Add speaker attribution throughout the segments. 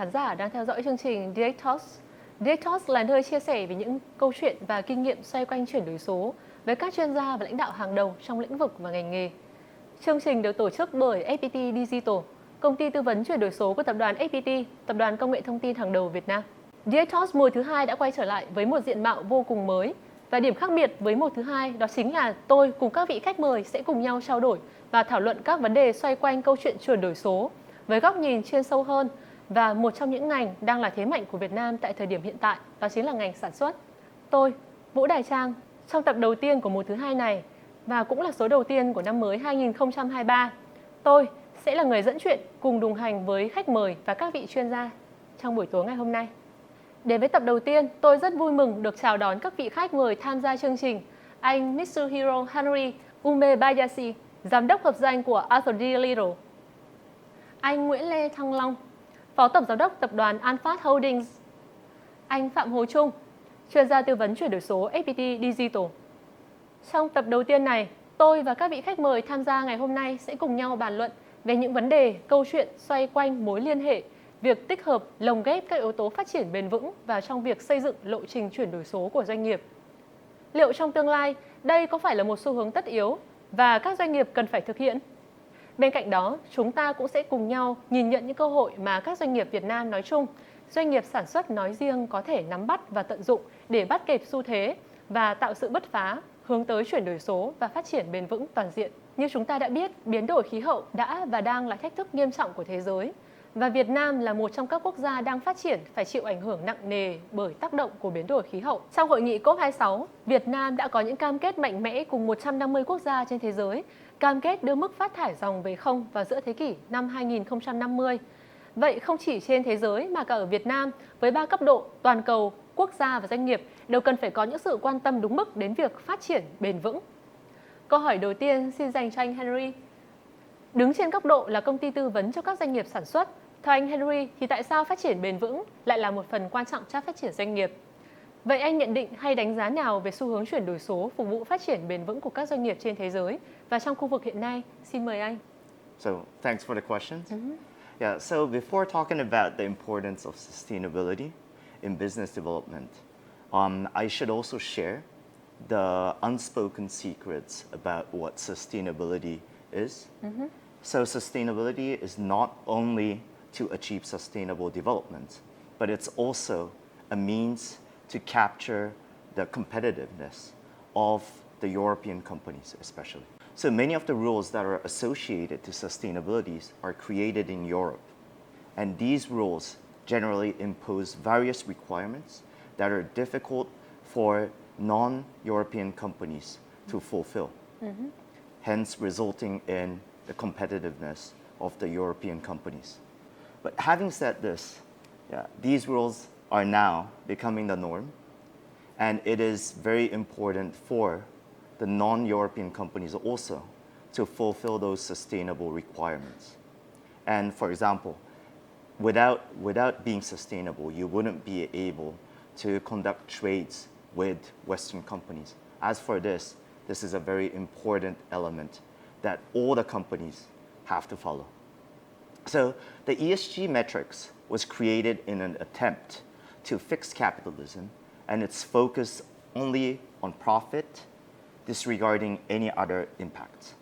Speaker 1: khán giả đang theo dõi chương trình Direct Talks. Direct Talks là nơi chia sẻ về những câu chuyện và kinh nghiệm xoay quanh chuyển đổi số với các chuyên gia và lãnh đạo hàng đầu trong lĩnh vực và ngành nghề. Chương trình được tổ chức bởi FPT Digital, công ty tư vấn chuyển đổi số của tập đoàn FPT, tập đoàn công nghệ thông tin hàng đầu Việt Nam. Direct Talks mùa thứ 2 đã quay trở lại với một diện mạo vô cùng mới. Và điểm khác biệt với mùa thứ 2 đó chính là tôi cùng các vị khách mời sẽ cùng nhau trao đổi và thảo luận các vấn đề xoay quanh câu chuyện chuyển đổi số với góc nhìn chuyên sâu hơn và một trong những ngành đang là thế mạnh của Việt Nam tại thời điểm hiện tại, đó chính là ngành sản xuất. Tôi, Vũ Đài Trang, trong tập đầu tiên của mùa thứ 2 này và cũng là số đầu tiên của năm mới 2023, tôi sẽ là người dẫn chuyện cùng đồng hành với khách mời và các vị chuyên gia trong buổi tối ngày hôm nay. Đến với tập đầu tiên, tôi rất vui mừng được chào đón các vị khách mời tham gia chương trình. Anh Mitsuhiro Henry Umebayashi, giám đốc hợp danh của Arthur D. Little. Anh Nguyễn Lê Thăng Long, phó tổng giám đốc tập đoàn Alphard Holdings. Anh Phạm Hồ Trung, chuyên gia tư vấn chuyển đổi số FPT Digital. Trong tập đầu tiên này, tôi và các vị khách mời tham gia ngày hôm nay sẽ cùng nhau bàn luận về những vấn đề, câu chuyện xoay quanh mối liên hệ, việc tích hợp, lồng ghép các yếu tố phát triển bền vững vào trong việc xây dựng lộ trình chuyển đổi số của doanh nghiệp. Liệu trong tương lai, đây có phải là một xu hướng tất yếu và các doanh nghiệp cần phải thực hiện? Bên cạnh đó, chúng ta cũng sẽ cùng nhau nhìn nhận những cơ hội mà các doanh nghiệp Việt Nam nói chung, doanh nghiệp sản xuất nói riêng có thể nắm bắt và tận dụng để bắt kịp xu thế và tạo sự bứt phá, hướng tới chuyển đổi số và phát triển bền vững toàn diện. Như chúng ta đã biết, biến đổi khí hậu đã và đang là thách thức nghiêm trọng của thế giới. Và Việt Nam là một trong các quốc gia đang phát triển phải chịu ảnh hưởng nặng nề bởi tác động của biến đổi khí hậu. Trong hội nghị COP26, Việt Nam đã có những cam kết mạnh mẽ cùng 150 quốc gia trên thế giới, cam kết đưa mức phát thải ròng về không vào giữa thế kỷ năm 2050. Vậy không chỉ trên thế giới mà cả ở Việt Nam, với 3 cấp độ toàn cầu, quốc gia và doanh nghiệp đều cần phải có những sự quan tâm đúng mức đến việc phát triển bền vững. Câu hỏi đầu tiên xin dành cho anh Henry. Đứng trên góc độ là công ty tư vấn cho các doanh nghiệp sản xuất, theo anh Henry thì tại sao phát triển bền vững lại là một phần quan trọng trong phát triển doanh nghiệp? Vậy anh nhận định hay đánh giá nào về xu hướng chuyển đổi số phục vụ phát triển bền vững của các doanh nghiệp trên thế giới và trong khu vực hiện nay? Xin mời anh.
Speaker 2: So, thanks for the questions. Yeah, so before talking about the importance of sustainability in business development, I should also share the unspoken secrets about what sustainability is. So sustainability is not only to achieve sustainable development, but it's also a means to capture the competitiveness of the European companies especially. So many of the rules that are associated to sustainability are created in Europe. And these rules generally impose various requirements that are difficult for non-European companies to fulfill, hence resulting in the competitiveness of the European companies. But having said this, these rules are now becoming the norm, and it is very important for the non-European companies also to fulfill those sustainable requirements. And for example, without being sustainable, you wouldn't be able to conduct trades with Western companies. As for this is a very important element that all the companies have to follow. So the ESG metrics was created in an attempt to fix capitalism, and it's focused only on profit, disregarding any other impacts.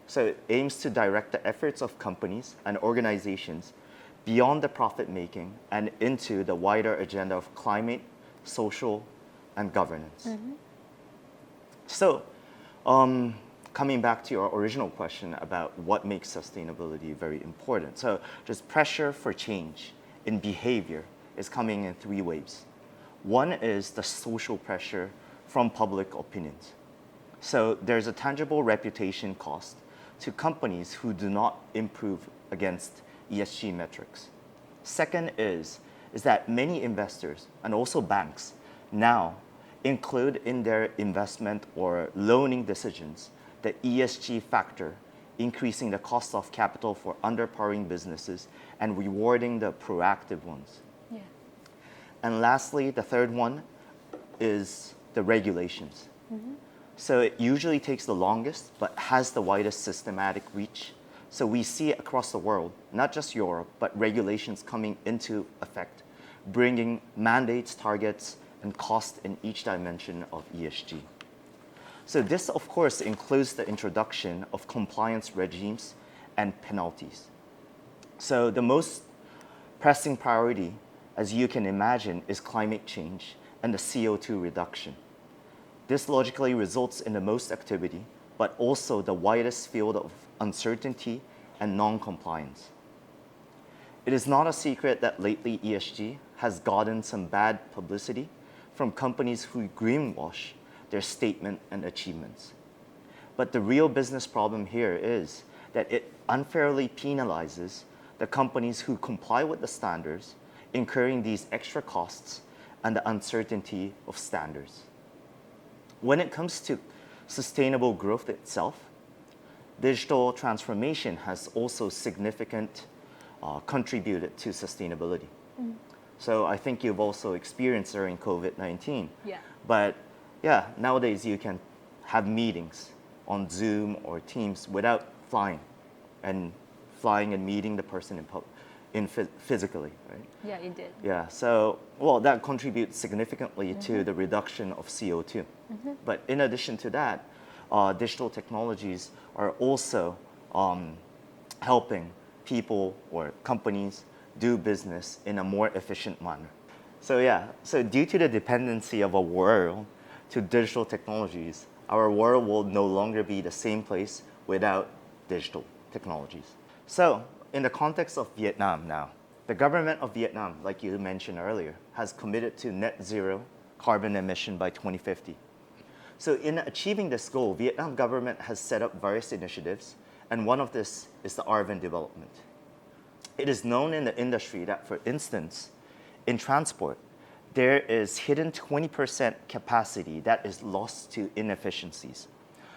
Speaker 2: So it aims to direct the efforts of companies and organizations beyond the profit making and into the wider agenda of climate, social, and governance. So, coming back to your original question about what makes sustainability very important. So, just pressure for change in behavior is coming in three waves. One is the social pressure from public opinions. So, there's a tangible reputation cost to companies who do not improve against ESG metrics. Second is that many investors and also banks now include in their investment or loaning decisions the ESG factor, increasing the cost of capital for underpowering businesses and rewarding the proactive ones.
Speaker 1: Yeah.
Speaker 2: And lastly, the third one is the regulations. So it usually takes the longest but has the widest systematic reach. So we see it across the world, not just Europe, but regulations coming into effect, bringing mandates, targets, and cost in each dimension of ESG. So this, of course, includes the introduction of compliance regimes and penalties. So the most pressing priority, as you can imagine, is climate change and the CO2 reduction. This logically results in the most activity, but also the widest field of uncertainty and non-compliance. It is not a secret that lately ESG has gotten some bad publicity from companies who greenwash their statement and achievements. But the real business problem here is that it unfairly penalizes the companies who comply with the standards, incurring these extra costs and the uncertainty of standards. When it comes to sustainable growth itself, digital transformation has also significant contributed to sustainability. So I think you've also experienced during COVID-19.
Speaker 1: Yeah.
Speaker 2: But yeah, nowadays you can have meetings on Zoom or Teams without flying and meeting the person physically, right?
Speaker 1: Yeah, it did.
Speaker 2: Yeah, so, well, that contributes significantly to the reduction of CO2. But in addition to that, digital technologies are also helping people or companies do business in a more efficient manner. So yeah, so due to the dependency of a world to digital technologies, our world will no longer be the same place without digital technologies. So in the context of Vietnam now, the government of Vietnam, like you mentioned earlier, has committed to net zero carbon emission by 2050. So in achieving this goal, Vietnam government has set up various initiatives, and one of this is the Arvan development. It is known in the industry that, for instance, in transport, there is hidden 20% capacity that is lost to inefficiencies.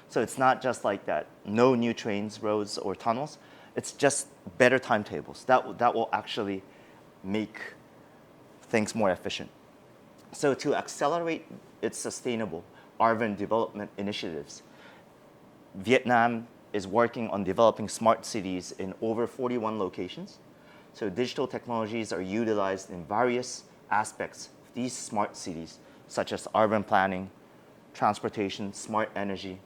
Speaker 2: So it's not just like that, no new trains, roads, or tunnels. It's just better timetables. That will actually make things more efficient. So to accelerate its sustainable Arvan development initiatives, Vietnam is working on developing smart cities in over 41 locations. So digital technologies are utilized in various aspects of these smart cities, such as urban planning, transportation, smart energy,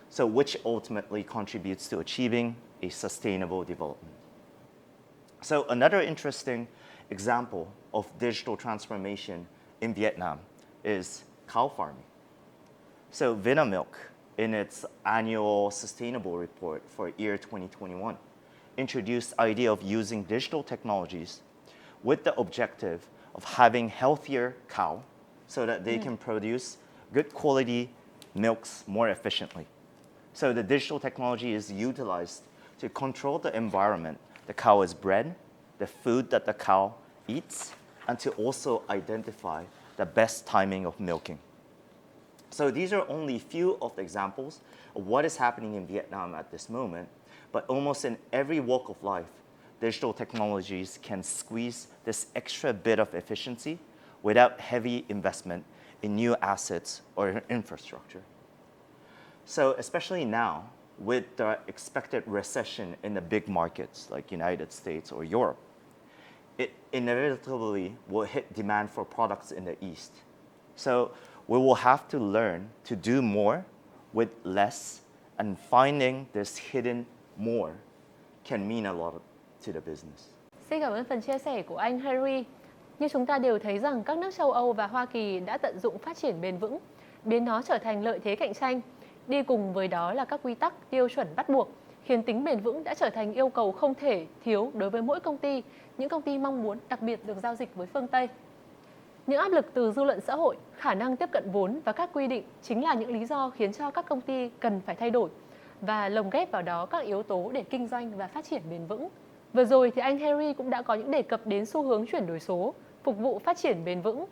Speaker 2: so which ultimately contributes to achieving a sustainable development. So another interesting example of digital transformation in Vietnam is cow farming. So Vinamilk, in its annual sustainable report for year 2021, introduced the idea of using digital technologies with the objective of having healthier cow so that they can produce good quality milks more efficiently. So the digital technology is utilized to control the environment the cow is bred, the food that the cow eats, and to also identify the best timing of milking. So these are only a few of the examples of what is happening in Vietnam at this moment, but almost in every walk of life, digital technologies can squeeze this extra bit of efficiency without heavy investment in new assets or infrastructure. So especially now, with the expected recession in the big markets like United States or Europe, it inevitably will hit demand for products in the East. So we will have to learn to do more with less, and finding this hidden more can mean a lot to the business.
Speaker 1: Xin cảm ơn phần chia sẻ của anh Harry. Như chúng ta đều thấy rằng các nước châu Âu và Hoa Kỳ đã tận dụng phát triển bền vững, biến nó trở thành lợi thế cạnh tranh. Đi cùng với đó là các quy tắc, tiêu chuẩn bắt buộc, khiến tính bền vững đã trở thành yêu cầu không thể thiếu đối với mỗi công ty, những công ty mong muốn đặc biệt được giao dịch với phương Tây. Những áp lực từ dư luận xã hội, khả năng tiếp cận vốn và các quy định chính là những lý do khiến cho các công ty cần phải thay đổi và lồng ghép vào đó các yếu tố để kinh doanh và phát triển bền vững. Vừa rồi thì anh Harry cũng đã có những đề cập đến xu hướng chuyển đổi số, phục vụ phát triển bền vững.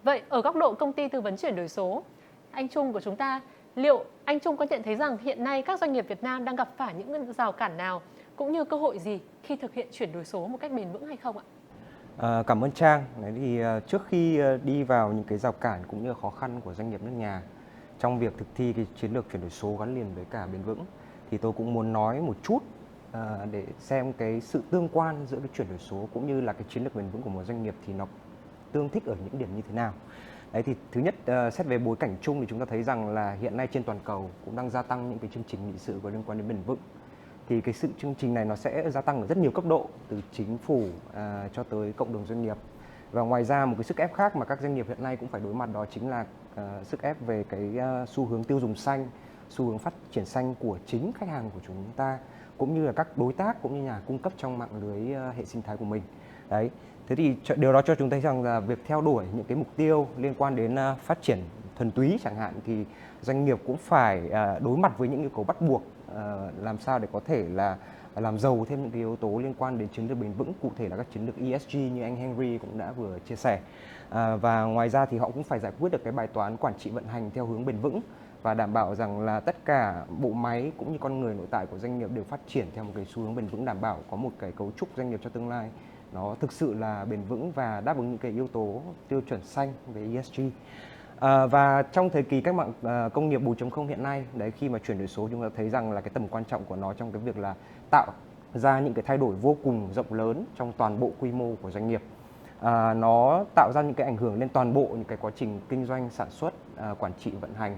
Speaker 1: Vậy ở góc độ công ty tư vấn chuyển đổi số, anh Trung của chúng ta, liệu anh Trung có nhận thấy rằng hiện nay các doanh nghiệp Việt Nam đang gặp phải những rào cản nào cũng như cơ hội gì khi thực hiện chuyển đổi số một cách bền vững hay không ạ?
Speaker 3: Cảm ơn Trang. Đấy thì trước khi đi vào những cái rào cản cũng như khó khăn của doanh nghiệp nước nhà trong việc thực thi cái chiến lược chuyển đổi số gắn liền với cả bền vững, thì tôi cũng muốn nói một chút để xem cái sự tương quan giữa cái chuyển đổi số cũng như là cái chiến lược bền vững của một doanh nghiệp thì nó tương thích ở những điểm như thế nào. Đấy thì thứ nhất, xét về bối cảnh chung thì chúng ta thấy rằng là hiện nay trên toàn cầu cũng đang gia tăng những cái chương trình nghị sự có liên quan đến bền vững. Thì cái chương trình này nó sẽ gia tăng ở rất nhiều cấp độ, từ chính phủ cho tới cộng đồng doanh nghiệp. Và ngoài ra một cái sức ép khác mà các doanh nghiệp hiện nay cũng phải đối mặt đó chính là sức ép về cái xu hướng tiêu dùng xanh, xu hướng phát triển xanh của chính khách hàng của chúng ta, cũng như là các đối tác cũng như nhà cung cấp trong mạng lưới hệ sinh thái của mình. Đấy. Thế thì điều đó cho chúng ta thấy rằng là việc theo đuổi những cái mục tiêu liên quan đến phát triển thuần túy chẳng hạn thì doanh nghiệp cũng phải đối mặt với những yêu cầu bắt buộc làm sao để có thể là làm giàu thêm những cái yếu tố liên quan đến chiến lược bền vững, cụ thể là các chiến lược ESG như anh Henry cũng đã vừa chia sẻ. Và ngoài ra thì họ cũng phải giải quyết được cái bài toán quản trị vận hành theo hướng bền vững và đảm bảo rằng là tất cả bộ máy cũng như con người nội tại của doanh nghiệp đều phát triển theo một cái xu hướng bền vững, đảm bảo có một cái cấu trúc doanh nghiệp cho tương lai nó thực sự là bền vững và đáp ứng những cái yếu tố tiêu chuẩn xanh về ESG. Và trong thời kỳ cách mạng công nghiệp 4.0 hiện nay, đấy, khi mà chuyển đổi số chúng ta thấy rằng là cái tầm quan trọng của nó trong cái việc là tạo ra những cái thay đổi vô cùng rộng lớn trong toàn bộ quy mô của doanh nghiệp. Nó tạo ra những cái ảnh hưởng lên toàn bộ những cái quá trình kinh doanh, sản xuất, quản trị, vận hành,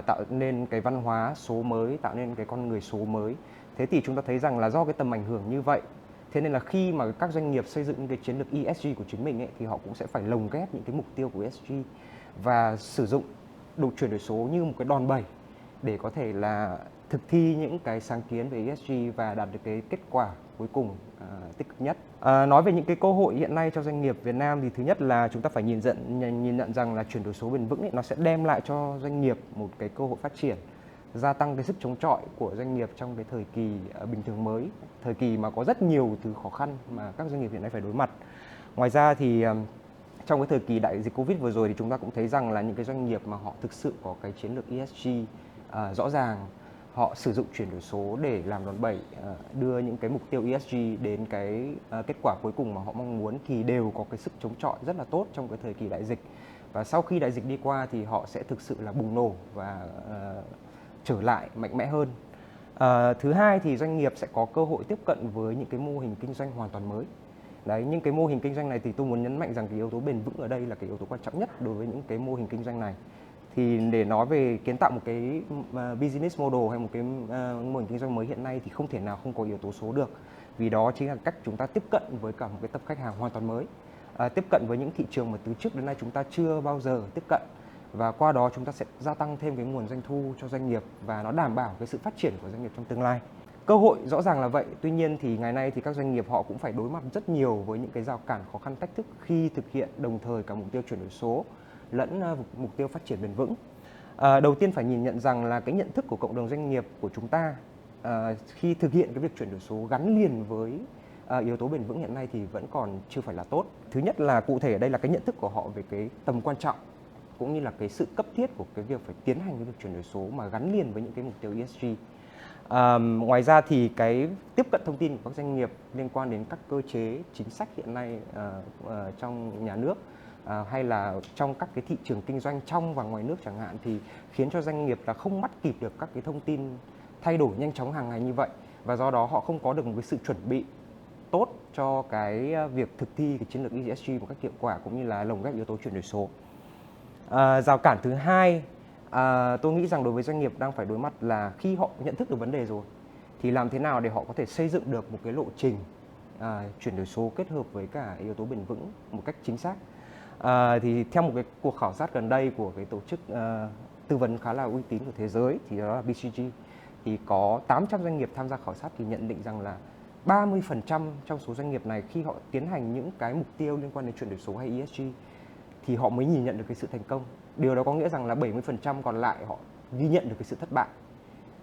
Speaker 3: tạo nên cái văn hóa số mới, tạo nên cái con người số mới. Thế thì chúng ta thấy rằng là do cái tầm ảnh hưởng như vậy, thế nên là khi mà các doanh nghiệp xây dựng những cái chiến lược ESG của chính mình ấy, thì họ cũng sẽ phải lồng ghép những cái mục tiêu của ESG và sử dụng chuyển đổi số như một cái đòn bẩy để có thể là thực thi những cái sáng kiến về ESG và đạt được cái kết quả cuối cùng tích cực nhất. Nói về những cái cơ hội hiện nay cho doanh nghiệp Việt Nam thì thứ nhất là chúng ta phải nhìn nhận rằng là chuyển đổi số bền vững ấy, nó sẽ đem lại cho doanh nghiệp một cái cơ hội phát triển, gia tăng cái sức chống chọi của doanh nghiệp trong cái thời kỳ bình thường mới, thời kỳ mà có rất nhiều thứ khó khăn mà các doanh nghiệp hiện nay phải đối mặt. Ngoài ra thì trong cái thời kỳ đại dịch Covid vừa rồi thì chúng ta cũng thấy rằng là những cái doanh nghiệp mà họ thực sự có cái chiến lược ESG rõ ràng, họ sử dụng chuyển đổi số để làm đòn bẩy, đưa những cái mục tiêu ESG đến cái kết quả cuối cùng mà họ mong muốn thì đều có cái sức chống chọi rất là tốt trong cái thời kỳ đại dịch. Và sau khi đại dịch đi qua thì họ sẽ thực sự là bùng nổ và trở lại mạnh mẽ hơn. Thứ hai thì doanh nghiệp sẽ có cơ hội tiếp cận với những cái mô hình kinh doanh hoàn toàn mới. Đấy, những cái mô hình kinh doanh này thì tôi muốn nhấn mạnh rằng cái yếu tố bền vững ở đây là cái yếu tố quan trọng nhất đối với những cái mô hình kinh doanh này. Thì để nói về kiến tạo một cái business model hay một cái mô hình kinh doanh mới hiện nay thì không thể nào không có yếu tố số được. Vì đó chính là cách chúng ta tiếp cận với cả một cái tập khách hàng hoàn toàn mới. Tiếp cận với những thị trường mà từ trước đến nay chúng ta chưa bao giờ tiếp cận. Và qua đó chúng ta sẽ gia tăng thêm cái nguồn doanh thu cho doanh nghiệp và nó đảm bảo cái sự phát triển của doanh nghiệp trong tương lai. Cơ hội rõ ràng là vậy, tuy nhiên thì ngày nay thì các doanh nghiệp họ cũng phải đối mặt rất nhiều với những cái rào cản khó khăn thách thức khi thực hiện đồng thời cả mục tiêu chuyển đổi số lẫn mục tiêu phát triển bền vững. Đầu tiên phải nhìn nhận rằng là cái nhận thức của cộng đồng doanh nghiệp của chúng ta khi thực hiện cái việc chuyển đổi số gắn liền với yếu tố bền vững hiện nay thì vẫn còn chưa phải là tốt. Thứ nhất là cụ thể ở đây là cái nhận thức của họ về cái tầm quan trọng cũng như là cái sự cấp thiết của cái việc phải tiến hành cái việc chuyển đổi số mà gắn liền với những cái mục tiêu ESG. Ngoài ra thì cái tiếp cận thông tin của các doanh nghiệp liên quan đến các cơ chế chính sách hiện nay trong nhà nước hay là trong các cái thị trường kinh doanh trong và ngoài nước chẳng hạn thì khiến cho doanh nghiệp là không bắt kịp được các cái thông tin thay đổi nhanh chóng hàng ngày như vậy và do đó họ không có được một cái sự chuẩn bị tốt cho cái việc thực thi cái chiến lược ESG một cách hiệu quả cũng như là lồng ghép yếu tố chuyển đổi số. Rào cản thứ hai tôi nghĩ rằng đối với doanh nghiệp đang phải đối mặt là khi họ nhận thức được vấn đề rồi thì làm thế nào để họ có thể xây dựng được một cái lộ trình chuyển đổi số kết hợp với cả yếu tố bền vững một cách chính xác. Thì theo một cái cuộc khảo sát gần đây của cái tổ chức tư vấn khá là uy tín của thế giới thì đó là BCG, thì có 800 doanh nghiệp tham gia khảo sát thì nhận định rằng là 30% trong số doanh nghiệp này khi họ tiến hành những cái mục tiêu liên quan đến chuyển đổi số hay ESG thì họ mới nhìn nhận được cái sự thành công. Điều đó có nghĩa rằng là 70% còn lại họ ghi nhận được cái sự thất bại.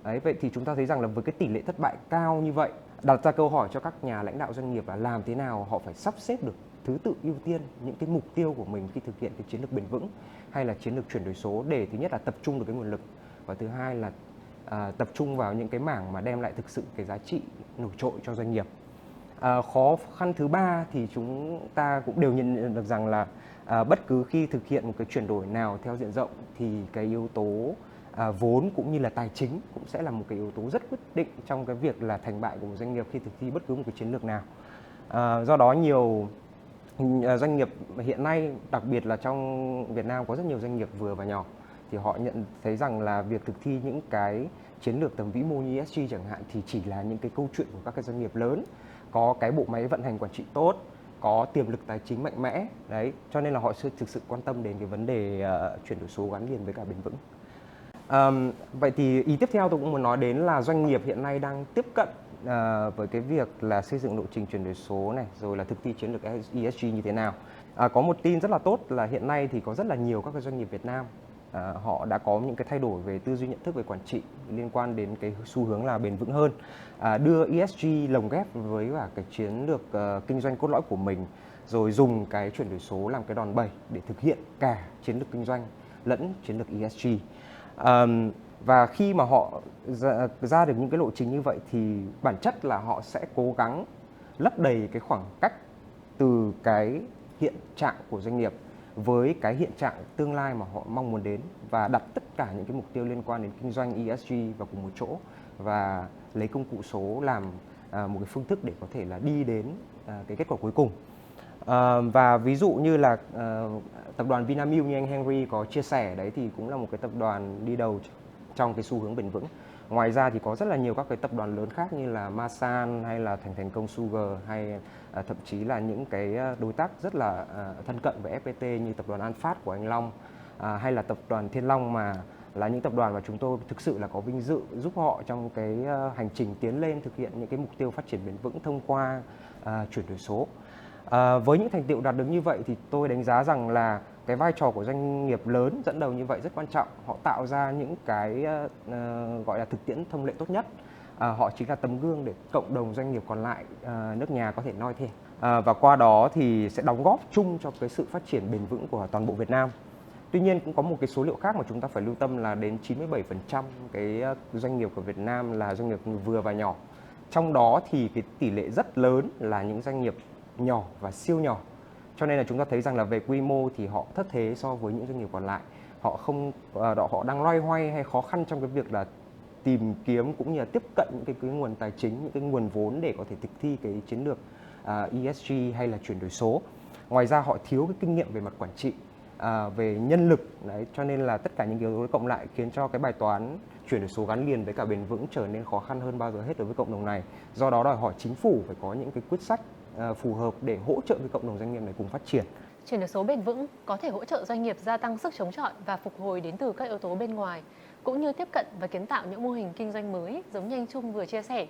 Speaker 3: Đấy, vậy thì chúng ta thấy rằng là với cái tỷ lệ thất bại cao như vậy, đặt ra câu hỏi cho các nhà lãnh đạo doanh nghiệp là làm thế nào họ phải sắp xếp được thứ tự ưu tiên những cái mục tiêu của mình khi thực hiện cái chiến lược bền vững hay là chiến lược chuyển đổi số để thứ nhất là tập trung được cái nguồn lực và thứ hai là tập trung vào những cái mảng mà đem lại thực sự cái giá trị nổi trội cho doanh nghiệp. Khó khăn thứ ba thì chúng ta cũng đều nhận được rằng là bất cứ khi thực hiện một cái chuyển đổi nào theo diện rộng thì cái yếu tố vốn cũng như là tài chính cũng sẽ là một cái yếu tố rất quyết định trong cái việc là thành bại của một doanh nghiệp khi thực thi bất cứ một cái chiến lược nào. Do đó nhiều doanh nghiệp hiện nay, đặc biệt là trong Việt Nam có rất nhiều doanh nghiệp vừa và nhỏ, thì họ nhận thấy rằng là việc thực thi những cái chiến lược tầm vĩ mô như ESG chẳng hạn thì chỉ là những cái câu chuyện của các cái doanh nghiệp lớn, có cái bộ máy vận hành quản trị tốt, có tiềm lực tài chính mạnh mẽ đấy, cho nên là họ sẽ thực sự quan tâm đến cái vấn đề chuyển đổi số gắn liền với cả bền vững. Vậy thì ý tiếp theo tôi cũng muốn nói đến là doanh nghiệp hiện nay đang tiếp cận với cái việc là xây dựng lộ trình chuyển đổi số này, rồi là thực thi chiến lược ESG như thế nào. Có một tin rất là tốt là hiện nay thì có rất là nhiều các cái doanh nghiệp Việt Nam họ đã có những cái thay đổi về tư duy nhận thức về quản trị liên quan đến cái xu hướng là bền vững hơn, đưa ESG lồng ghép với cả cái chiến lược kinh doanh cốt lõi của mình, rồi dùng cái chuyển đổi số làm cái đòn bẩy để thực hiện cả chiến lược kinh doanh lẫn chiến lược ESG. Và khi mà họ ra được những cái lộ trình như vậy thì bản chất là họ sẽ cố gắng lấp đầy cái khoảng cách từ cái hiện trạng của doanh nghiệp với cái hiện trạng tương lai mà họ mong muốn đến, và đặt tất cả những cái mục tiêu liên quan đến kinh doanh ESG vào cùng một chỗ và lấy công cụ số làm một cái phương thức để có thể là đi đến cái kết quả cuối cùng. Và ví dụ như là tập đoàn Vinamilk như anh Henry có chia sẻ đấy thì cũng là một cái tập đoàn đi đầu trong cái xu hướng bền vững. Ngoài ra thì có rất là nhiều các cái tập đoàn lớn khác như là Masan hay là Thành Công Sugar hay thậm chí là những cái đối tác rất là thân cận với FPT như tập đoàn An Phát của anh Long, hay là tập đoàn Thiên Long, mà là những tập đoàn mà chúng tôi thực sự là có vinh dự giúp họ trong cái hành trình tiến lên thực hiện những cái mục tiêu phát triển bền vững thông qua chuyển đổi số. Với những thành tựu đạt được như vậy thì tôi đánh giá rằng là cái vai trò của doanh nghiệp lớn dẫn đầu như vậy rất quan trọng. Họ tạo ra những cái gọi là thực tiễn thông lệ tốt nhất. Họ chính là tấm gương để cộng đồng doanh nghiệp còn lại nước nhà có thể noi theo. Và qua đó thì sẽ đóng góp chung cho cái sự phát triển bền vững của toàn bộ Việt Nam. Tuy nhiên cũng có một cái số liệu khác mà chúng ta phải lưu tâm là đến 97% cái doanh nghiệp của Việt Nam là doanh nghiệp vừa và nhỏ. Trong đó thì cái tỷ lệ rất lớn là những doanh nghiệp nhỏ và siêu nhỏ. Cho nên là chúng ta thấy rằng là về quy mô thì họ thất thế so với những doanh nghiệp còn lại. Họ đang loay hoay hay khó khăn trong cái việc là tìm kiếm cũng như là tiếp cận những cái nguồn tài chính, những cái nguồn vốn để có thể thực thi cái chiến lược ESG hay là chuyển đổi số. Ngoài ra họ thiếu cái kinh nghiệm về mặt quản trị, về nhân lực đấy, cho nên là tất cả những yếu tố cộng lại khiến cho cái bài toán chuyển đổi số gắn liền với cả bền vững trở nên khó khăn hơn bao giờ hết đối với cộng đồng này. Do đó đòi hỏi chính phủ phải có những cái quyết sách phù hợp để hỗ trợ cái cộng đồng doanh nghiệp này cùng phát triển.
Speaker 1: Chuyển đổi số bền vững có thể hỗ trợ doanh nghiệp gia tăng sức chống chọi và phục hồi đến từ các yếu tố bên ngoài, cũng như tiếp cận và kiến tạo những mô hình kinh doanh mới giống như anh Trung vừa chia sẻ.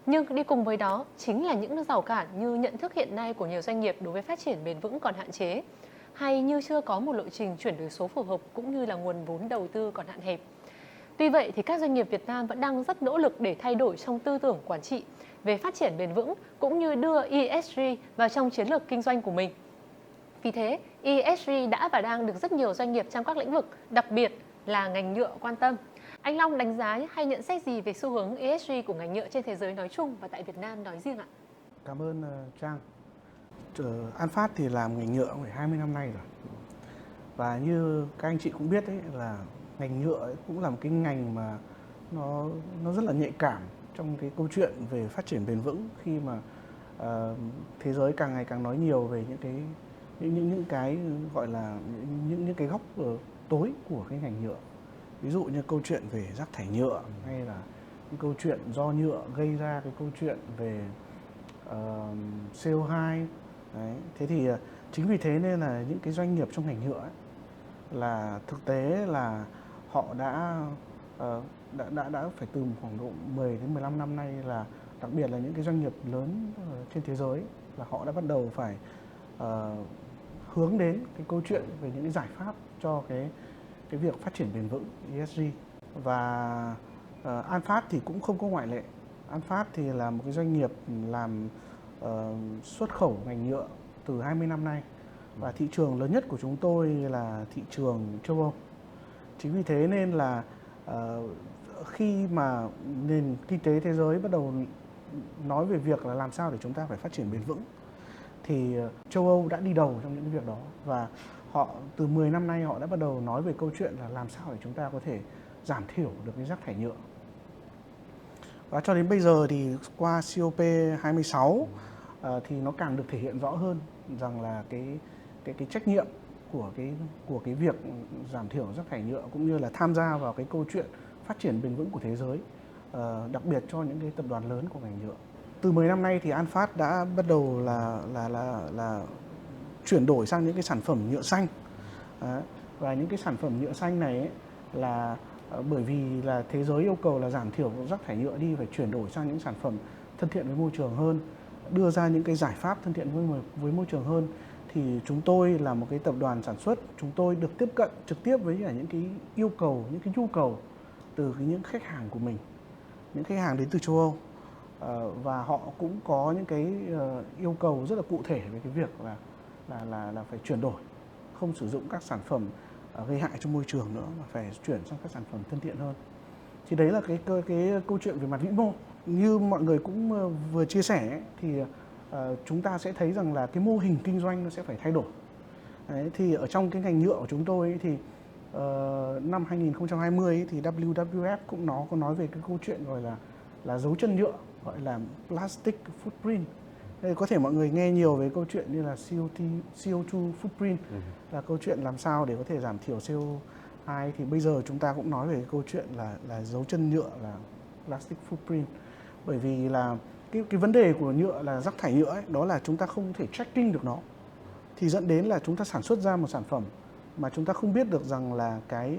Speaker 1: Nhưng đi cùng với đó chính là những rào cản như nhận thức hiện nay của nhiều doanh nghiệp đối với phát triển bền vững còn hạn chế, hay như chưa có một lộ trình chuyển đổi số phù hợp cũng như là nguồn vốn đầu tư còn hạn hẹp. Tuy vậy thì các doanh nghiệp Việt Nam vẫn đang rất nỗ lực để thay đổi trong tư tưởng quản trị về phát triển bền vững cũng như đưa ESG vào trong chiến lược kinh doanh của mình. Vì thế, ESG đã và đang được rất nhiều doanh nghiệp trong các lĩnh vực, đặc biệt là ngành nhựa quan tâm. Anh Long đánh giá hay nhận xét gì về xu hướng ESG của ngành nhựa trên thế giới nói chung và tại Việt Nam nói riêng ạ?
Speaker 4: Cảm ơn Trang. An Phát thì làm ngành nhựa phải 20 năm nay rồi. Và như các anh chị cũng biết đấy, là ngành nhựa ấy cũng là một cái ngành mà nó rất là nhạy cảm trong cái câu chuyện về phát triển bền vững, khi mà thế giới càng ngày càng nói nhiều về những cái gọi là những cái góc tối của cái ngành nhựa. Ví dụ như câu chuyện về rác thải nhựa, hay là những câu chuyện do nhựa gây ra cái câu chuyện về CO2. Đấy. Thế thì chính vì thế nên là những cái doanh nghiệp trong ngành nhựa ấy, là thực tế là họ đã phải từ khoảng độ 10 đến 15 năm nay, là đặc biệt là những cái doanh nghiệp lớn trên thế giới, là họ đã bắt đầu phải hướng đến cái câu chuyện về những cái giải pháp cho cái việc phát triển bền vững ESG. Và An Phát thì cũng không có ngoại lệ. An Phát thì là một cái doanh nghiệp làm xuất khẩu ngành nhựa từ 20 năm nay, và thị trường lớn nhất của chúng tôi là thị trường châu Âu. Chính vì thế nên là khi mà nền kinh tế thế giới bắt đầu nói về việc là làm sao để chúng ta phải phát triển bền vững, thì châu Âu đã đi đầu trong những việc đó, và họ từ 10 năm nay họ đã bắt đầu nói về câu chuyện là làm sao để chúng ta có thể giảm thiểu được cái rác thải nhựa. Và cho đến bây giờ thì qua COP26 thì nó càng được thể hiện rõ hơn rằng là cái trách nhiệm của cái việc giảm thiểu rác thải nhựa cũng như là tham gia vào cái câu chuyện phát triển bền vững của thế giới, đặc biệt cho những cái tập đoàn lớn của ngành nhựa. Từ 10 năm nay thì An Phát đã bắt đầu là chuyển đổi sang những cái sản phẩm nhựa xanh. Và những cái sản phẩm nhựa xanh này ấy, là bởi vì là thế giới yêu cầu là giảm thiểu rác thải nhựa đi, phải chuyển đổi sang những sản phẩm thân thiện với môi trường hơn, đưa ra những cái giải pháp thân thiện với môi trường hơn. Thì chúng tôi là một cái tập đoàn sản xuất, chúng tôi được tiếp cận trực tiếp với cả những cái yêu cầu, những cái nhu cầu từ những khách hàng của mình, những khách hàng đến từ châu Âu. Và họ cũng có những cái yêu cầu rất là cụ thể về cái việc là phải chuyển đổi, không sử dụng các sản phẩm gây hại cho môi trường nữa, mà phải chuyển sang các sản phẩm thân thiện hơn. Thì đấy là cái câu chuyện về mặt vĩ mô. Như mọi người cũng vừa chia sẻ ấy, thì chúng ta sẽ thấy rằng là cái mô hình kinh doanh nó sẽ phải thay đổi. Đấy, thì ở trong cái ngành nhựa của chúng tôi ấy, thì năm 2020 ấy, thì WWF cũng có nói về cái câu chuyện gọi là dấu chân nhựa, gọi là plastic footprint. Đây, có thể mọi người nghe nhiều về câu chuyện như là CO2 footprint, là câu chuyện làm sao để có thể giảm thiểu CO2. Thì bây giờ chúng ta cũng nói về cái câu chuyện là dấu chân nhựa, là plastic footprint. Bởi vì là cái vấn đề của nhựa là rác thải nhựa ấy, đó là chúng ta không thể tracking được nó. Thì dẫn đến là chúng ta sản xuất ra một sản phẩm mà chúng ta không biết được rằng là cái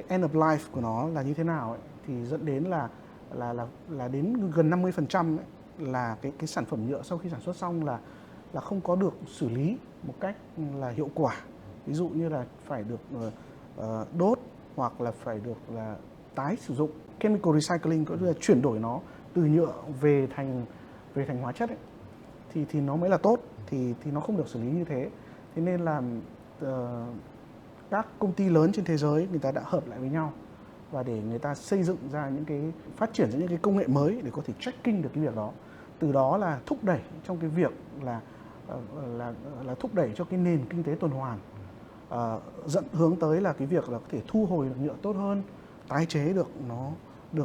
Speaker 4: end of life của nó là như thế nào ấy, thì dẫn đến là đến gần 50% ấy, là cái sản phẩm nhựa sau khi sản xuất xong là không có được xử lý một cách là hiệu quả. Ví dụ như là phải được đốt, hoặc là phải được là tái sử dụng, chemical recycling, có nghĩa là chuyển đổi nó từ nhựa về thành hóa chất ấy, thì nó mới là tốt. Thì nó không được xử lý như thế. Thế nên là các công ty lớn trên thế giới người ta đã hợp lại với nhau, và để người ta xây dựng ra những cái, phát triển ra những cái công nghệ mới để có thể tracking được cái việc đó. Từ đó là thúc đẩy trong cái việc là thúc đẩy cho cái nền kinh tế tuần hoàn, dẫn hướng tới là cái việc là có thể thu hồi được nhựa tốt hơn, tái chế được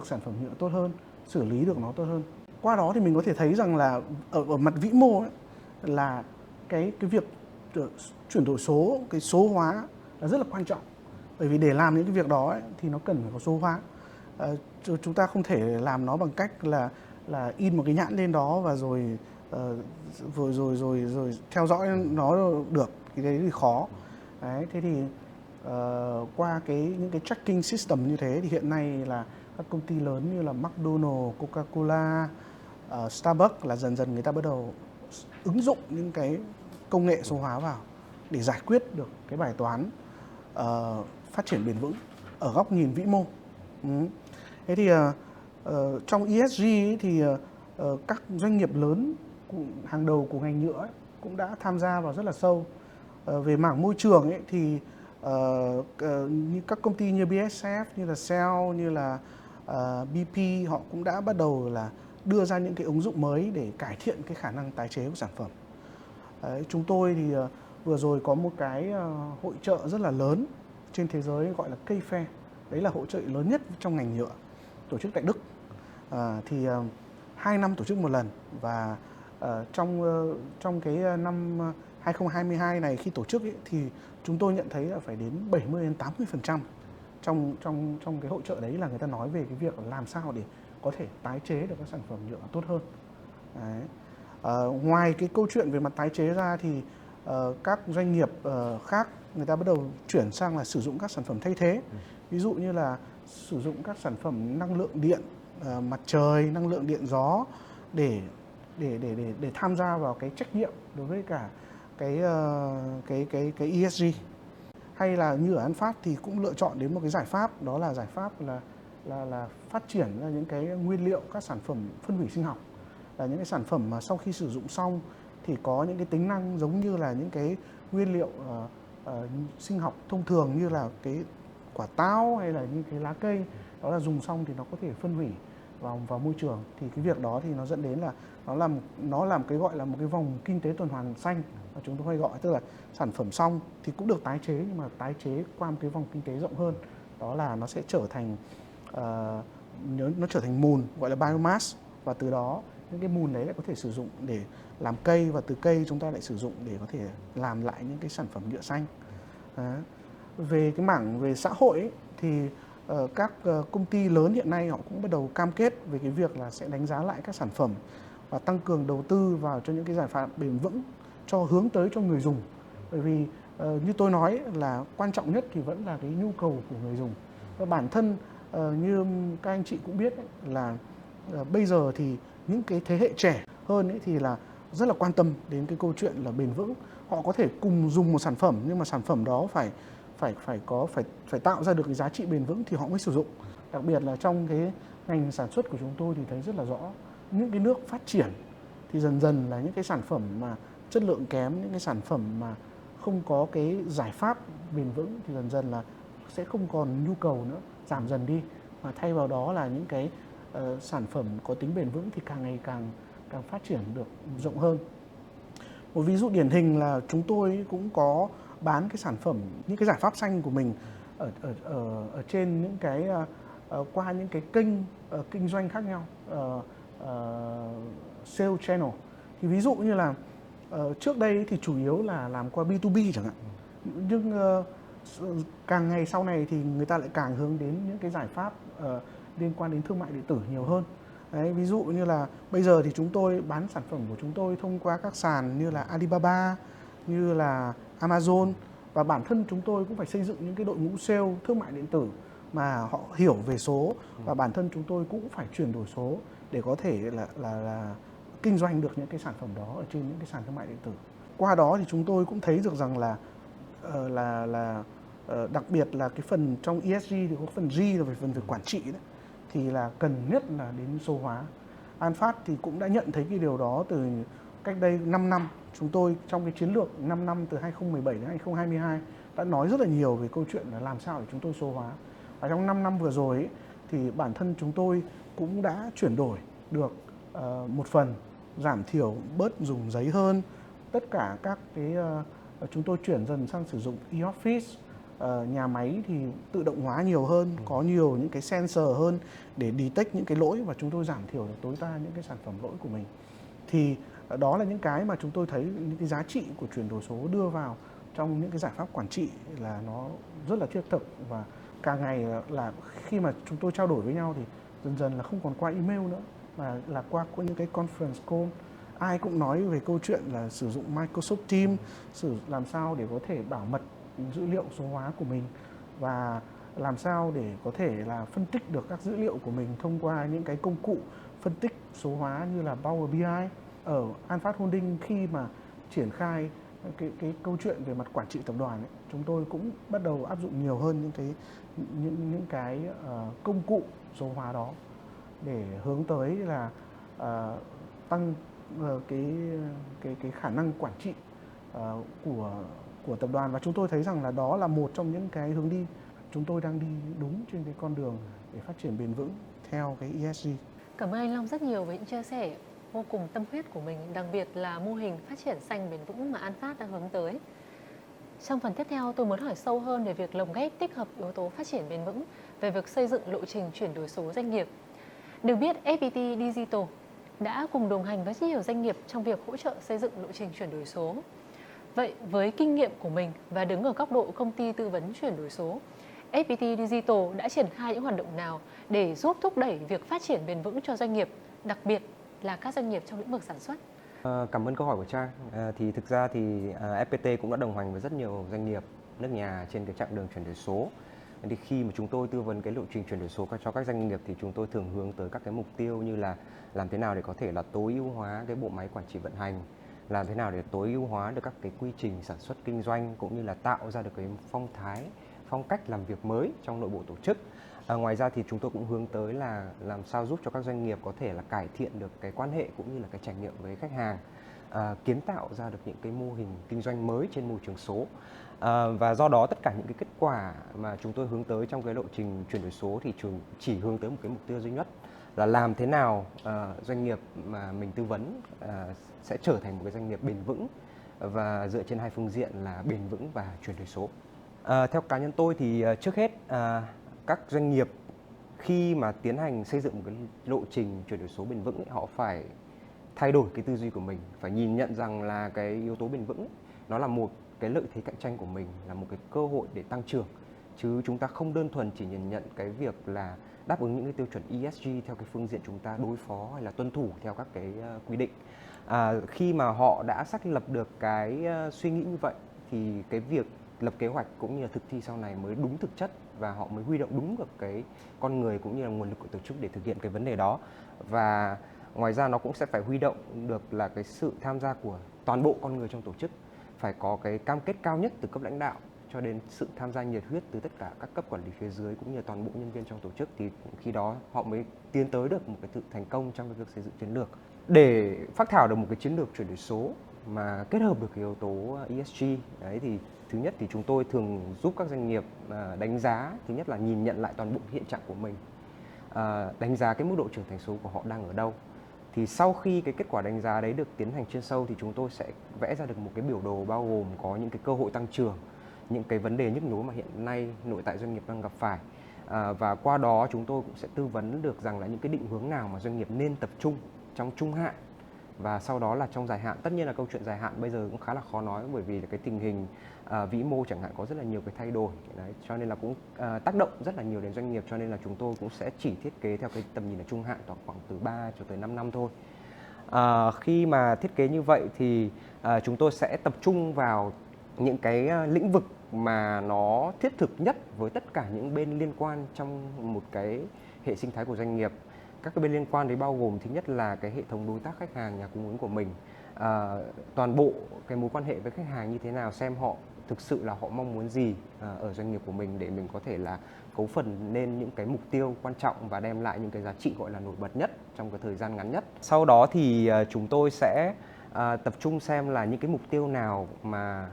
Speaker 4: sản phẩm nhựa tốt hơn, xử lý được nó tốt hơn. Qua đó thì mình có thể thấy rằng là ở mặt vĩ mô ấy, là cái việc chuyển đổi số, cái số hóa là rất là quan trọng. Bởi vì để làm những cái việc đó ấy, thì nó cần phải có số hóa. Chúng ta không thể làm nó bằng cách là in một cái nhãn lên đó và rồi theo dõi nó được. Cái đấy thì khó. Đấy, thế thì qua những cái tracking system như thế thì hiện nay là các công ty lớn như là McDonald's, Coca-Cola, Starbucks là dần dần người ta bắt đầu ứng dụng những cái công nghệ số hóa vào để giải quyết được cái bài toán phát triển bền vững ở góc nhìn vĩ mô. Thế thì trong ESG ấy, thì các doanh nghiệp lớn hàng đầu của ngành nhựa ấy, cũng đã tham gia vào rất là sâu. Về mảng môi trường ấy, thì như các công ty như BASF, như là Shell, như là BP, họ cũng đã bắt đầu là đưa ra những cái ứng dụng mới để cải thiện cái khả năng tái chế của sản phẩm. Đấy, chúng tôi thì vừa rồi có một cái hội chợ rất là lớn trên thế giới gọi là K-Fair. Đấy là hội chợ lớn nhất trong ngành nhựa, tổ chức tại Đức. Thì 2 năm tổ chức một lần, và trong cái năm 2022 này khi tổ chức ấy, thì chúng tôi nhận thấy là phải đến 70-80% trong cái hội chợ đấy là người ta nói về cái việc làm sao để có thể tái chế được các sản phẩm nhựa tốt hơn. Đấy. Ngoài cái câu chuyện về mặt tái chế ra thì các doanh nghiệp khác người ta bắt đầu chuyển sang là sử dụng các sản phẩm thay thế. Ví dụ như là sử dụng các sản phẩm năng lượng điện mặt trời, năng lượng điện gió để tham gia vào cái trách nhiệm đối với cả cái ESG. Hay là như ở An Phát thì cũng lựa chọn đến một cái giải pháp, đó là giải pháp là phát triển ra những cái nguyên liệu, các sản phẩm phân hủy sinh học, là những cái sản phẩm mà sau khi sử dụng xong thì có những cái tính năng giống như là những cái nguyên liệu sinh học thông thường, như là cái quả táo hay là những cái lá cây, đó là dùng xong thì nó có thể phân hủy vào môi trường. Thì cái việc đó thì nó dẫn đến là nó làm cái gọi là một cái vòng kinh tế tuần hoàn xanh mà chúng tôi hay gọi, tức là sản phẩm xong thì cũng được tái chế, nhưng mà tái chế qua một cái vòng kinh tế rộng hơn, đó là nó sẽ trở thành nó trở thành mùn gọi là biomass, và từ đó những cái mùn đấy lại có thể sử dụng để làm cây, và từ cây chúng ta lại sử dụng để có thể làm lại những cái sản phẩm nhựa xanh. Đó. Về cái mảng về xã hội ấy, thì các công ty lớn hiện nay họ cũng bắt đầu cam kết về cái việc là sẽ đánh giá lại các sản phẩm và tăng cường đầu tư vào cho những cái giải pháp bền vững cho hướng tới cho người dùng. Bởi vì như tôi nói là quan trọng nhất thì vẫn là cái nhu cầu của người dùng. Và bản thân như các anh chị cũng biết ấy, là bây giờ thì những cái thế hệ trẻ hơn ấy thì là rất là quan tâm đến cái câu chuyện là bền vững. Họ có thể cùng dùng một sản phẩm nhưng mà sản phẩm đó phải tạo ra được cái giá trị bền vững thì họ mới sử dụng. Đặc biệt là trong cái ngành sản xuất của chúng tôi thì thấy rất là rõ, những cái nước phát triển thì dần dần là những cái sản phẩm mà chất lượng kém, những cái sản phẩm mà không có cái giải pháp bền vững thì dần dần là sẽ không còn nhu cầu nữa, giảm dần đi, mà thay vào đó là những cái sản phẩm có tính bền vững thì càng ngày càng phát triển được rộng hơn. Một ví dụ điển hình là chúng tôi cũng có bán cái sản phẩm, những cái giải pháp xanh của mình ở trên những cái qua những cái kênh kinh doanh khác nhau, sale channel. Thì ví dụ như là trước đây thì chủ yếu là làm qua B2B chẳng hạn, nhưng càng ngày sau này thì người ta lại càng hướng đến những cái giải pháp liên quan đến thương mại điện tử nhiều hơn. Đấy, ví dụ như là bây giờ thì chúng tôi bán sản phẩm của chúng tôi thông qua các sàn như là Alibaba, như là Amazon, và bản thân chúng tôi cũng phải xây dựng những cái đội ngũ sale thương mại điện tử mà họ hiểu về số, và bản thân chúng tôi cũng phải chuyển đổi số để có thể là kinh doanh được những cái sản phẩm đó ở trên những cái sàn thương mại điện tử. Qua đó thì chúng tôi cũng thấy được rằng là đặc biệt là cái phần trong ESG thì có phần G là về phần về quản trị đấy, thì là cần nhất là đến số hóa. An Phát thì cũng đã nhận thấy cái điều đó từ cách đây 5 năm. Chúng tôi trong cái chiến lược 5 năm từ 2017 đến 2022 đã nói rất là nhiều về câu chuyện là làm sao để chúng tôi số hóa. Và trong 5 năm vừa rồi ấy, thì bản thân chúng tôi cũng đã chuyển đổi được một phần, giảm thiểu bớt dùng giấy hơn. Tất cả các cái chúng tôi chuyển dần sang sử dụng e-office. Nhà máy thì tự động hóa nhiều hơn, có nhiều những cái sensor hơn để detect những cái lỗi, và chúng tôi giảm thiểu được tối đa những cái sản phẩm lỗi của mình. Thì đó là những cái mà chúng tôi thấy những cái giá trị của chuyển đổi số đưa vào trong những cái giải pháp quản trị là nó rất là thiết thực. Và càng ngày là khi mà chúng tôi trao đổi với nhau thì dần dần là không còn qua email nữa, mà là qua những cái conference call. Ai cũng nói về câu chuyện là sử dụng Microsoft Teams, làm sao để có thể bảo mật dữ liệu số hóa của mình, và làm sao để có thể là phân tích được các dữ liệu của mình thông qua những cái công cụ phân tích số hóa như là Power BI. Ở An Phát Holding khi mà triển khai cái câu chuyện về mặt quản trị tập đoàn ấy, chúng tôi cũng bắt đầu áp dụng nhiều hơn những cái công cụ số hóa đó để hướng tới là tăng cái khả năng quản trị của tập đoàn. Và chúng tôi thấy rằng là đó là một trong những cái hướng đi chúng tôi đang đi đúng trên cái con đường để phát triển bền vững theo cái ESG.
Speaker 1: Cảm ơn anh Long rất nhiều với những chia sẻ vô cùng tâm huyết của mình, đặc biệt là mô hình phát triển xanh bền vững mà An Phát đang hướng tới. Trong phần tiếp theo, tôi muốn hỏi sâu hơn về việc lồng ghép tích hợp yếu tố phát triển bền vững về việc xây dựng lộ trình chuyển đổi số doanh nghiệp. Được biết, FPT Digital đã cùng đồng hành với rất nhiều doanh nghiệp trong việc hỗ trợ xây dựng lộ trình chuyển đổi số. Vậy với kinh nghiệm của mình và đứng ở góc độ công ty tư vấn chuyển đổi số, FPT Digital đã triển khai những hoạt động nào để giúp thúc đẩy việc phát triển bền vững cho doanh nghiệp, đặc biệt là các doanh nghiệp trong lĩnh vực sản xuất?
Speaker 3: Cảm ơn câu hỏi của Trang. Thì thực ra thì FPT cũng đã đồng hành với rất nhiều doanh nghiệp nước nhà trên cái chặng đường chuyển đổi số. Thì khi mà chúng tôi tư vấn cái lộ trình chuyển đổi số cho các doanh nghiệp thì chúng tôi thường hướng tới các cái mục tiêu như là làm thế nào để có thể là tối ưu hóa cái bộ máy quản trị vận hành, làm thế nào để tối ưu hóa được các cái quy trình sản xuất kinh doanh, cũng như là tạo ra được cái phong cách làm việc mới trong nội bộ tổ chức. Ngoài ra thì chúng tôi cũng hướng tới là làm sao giúp cho các doanh nghiệp có thể là cải thiện được cái quan hệ cũng như là cái trải nghiệm với khách hàng, kiến tạo ra được những cái mô hình kinh doanh mới trên môi trường số. Và do đó tất cả những cái kết quả mà chúng tôi hướng tới trong cái lộ trình chuyển đổi số thì chỉ hướng tới một cái mục tiêu duy nhất là làm thế nào doanh nghiệp mà mình tư vấn sẽ trở thành một cái doanh nghiệp bền vững, và dựa trên hai phương diện là bền vững và chuyển đổi số. Theo cá nhân tôi thì trước hết các doanh nghiệp khi mà tiến hành xây dựng một cái lộ trình chuyển đổi số bền vững ấy, họ phải thay đổi cái tư duy của mình, phải nhìn nhận rằng là cái yếu tố bền vững ấy, nó là một cái lợi thế cạnh tranh của mình, là một cái cơ hội để tăng trưởng, chứ chúng ta không đơn thuần chỉ nhìn nhận cái việc là đáp ứng những cái tiêu chuẩn ESG theo cái phương diện chúng ta đối phó hay là tuân thủ theo các cái quy định. Khi mà họ đã xác lập được cái suy nghĩ như vậy thì cái việc lập kế hoạch cũng như là thực thi sau này mới đúng thực chất, và họ mới huy động đúng được cái con người cũng như là nguồn lực của tổ chức để thực hiện cái vấn đề đó. Và ngoài ra nó cũng sẽ phải huy động được là cái sự tham gia của toàn bộ con người trong tổ chức, phải có cái cam kết cao nhất từ cấp lãnh đạo cho đến sự tham gia nhiệt huyết từ tất cả các cấp quản lý phía dưới cũng như là toàn bộ nhân viên trong tổ chức, thì khi đó họ mới tiến tới được một cái sự thành công trong cái việc xây dựng chiến lược. Để phác thảo được một cái chiến lược chuyển đổi số mà kết hợp được cái yếu tố ESG đấy, thì thứ nhất thì chúng tôi thường giúp các doanh nghiệp đánh giá, thứ nhất là nhìn nhận lại toàn bộ hiện trạng của mình, đánh giá cái mức độ trưởng thành số của họ đang ở đâu. Thì sau khi cái kết quả đánh giá đấy được tiến hành chuyên sâu thì chúng tôi sẽ vẽ ra được một cái biểu đồ bao gồm có những cái cơ hội tăng trưởng, những cái vấn đề nhức nhối mà hiện nay nội tại doanh nghiệp đang gặp phải. Và qua đó chúng tôi cũng sẽ tư vấn được rằng là những cái định hướng nào mà doanh nghiệp nên tập trung trong trung hạn, và sau đó là trong dài hạn. Tất nhiên là câu chuyện dài hạn bây giờ cũng khá là khó nói, bởi vì là cái tình hình vĩ mô chẳng hạn có rất là nhiều cái thay đổi đấy, cho nên là cũng tác động rất là nhiều đến doanh nghiệp, cho nên là chúng tôi cũng sẽ chỉ thiết kế theo cái tầm nhìn là trung hạn khoảng từ 3 cho tới 5 năm thôi. Khi mà thiết kế như vậy thì chúng tôi sẽ tập trung vào những cái lĩnh vực mà nó thiết thực nhất với tất cả những bên liên quan trong một cái hệ sinh thái của doanh nghiệp. Các cái bên liên quan đấy bao gồm thứ nhất là cái hệ thống đối tác khách hàng, nhà cung ứng của mình, toàn bộ cái mối quan hệ với khách hàng như thế nào, xem họ thực sự là họ mong muốn gì ở doanh nghiệp của mình để mình có thể là cấu phần nên những cái mục tiêu quan trọng và đem lại những cái giá trị gọi là nổi bật nhất trong cái thời gian ngắn nhất. Sau đó thì chúng tôi sẽ tập trung xem là những cái mục tiêu nào mà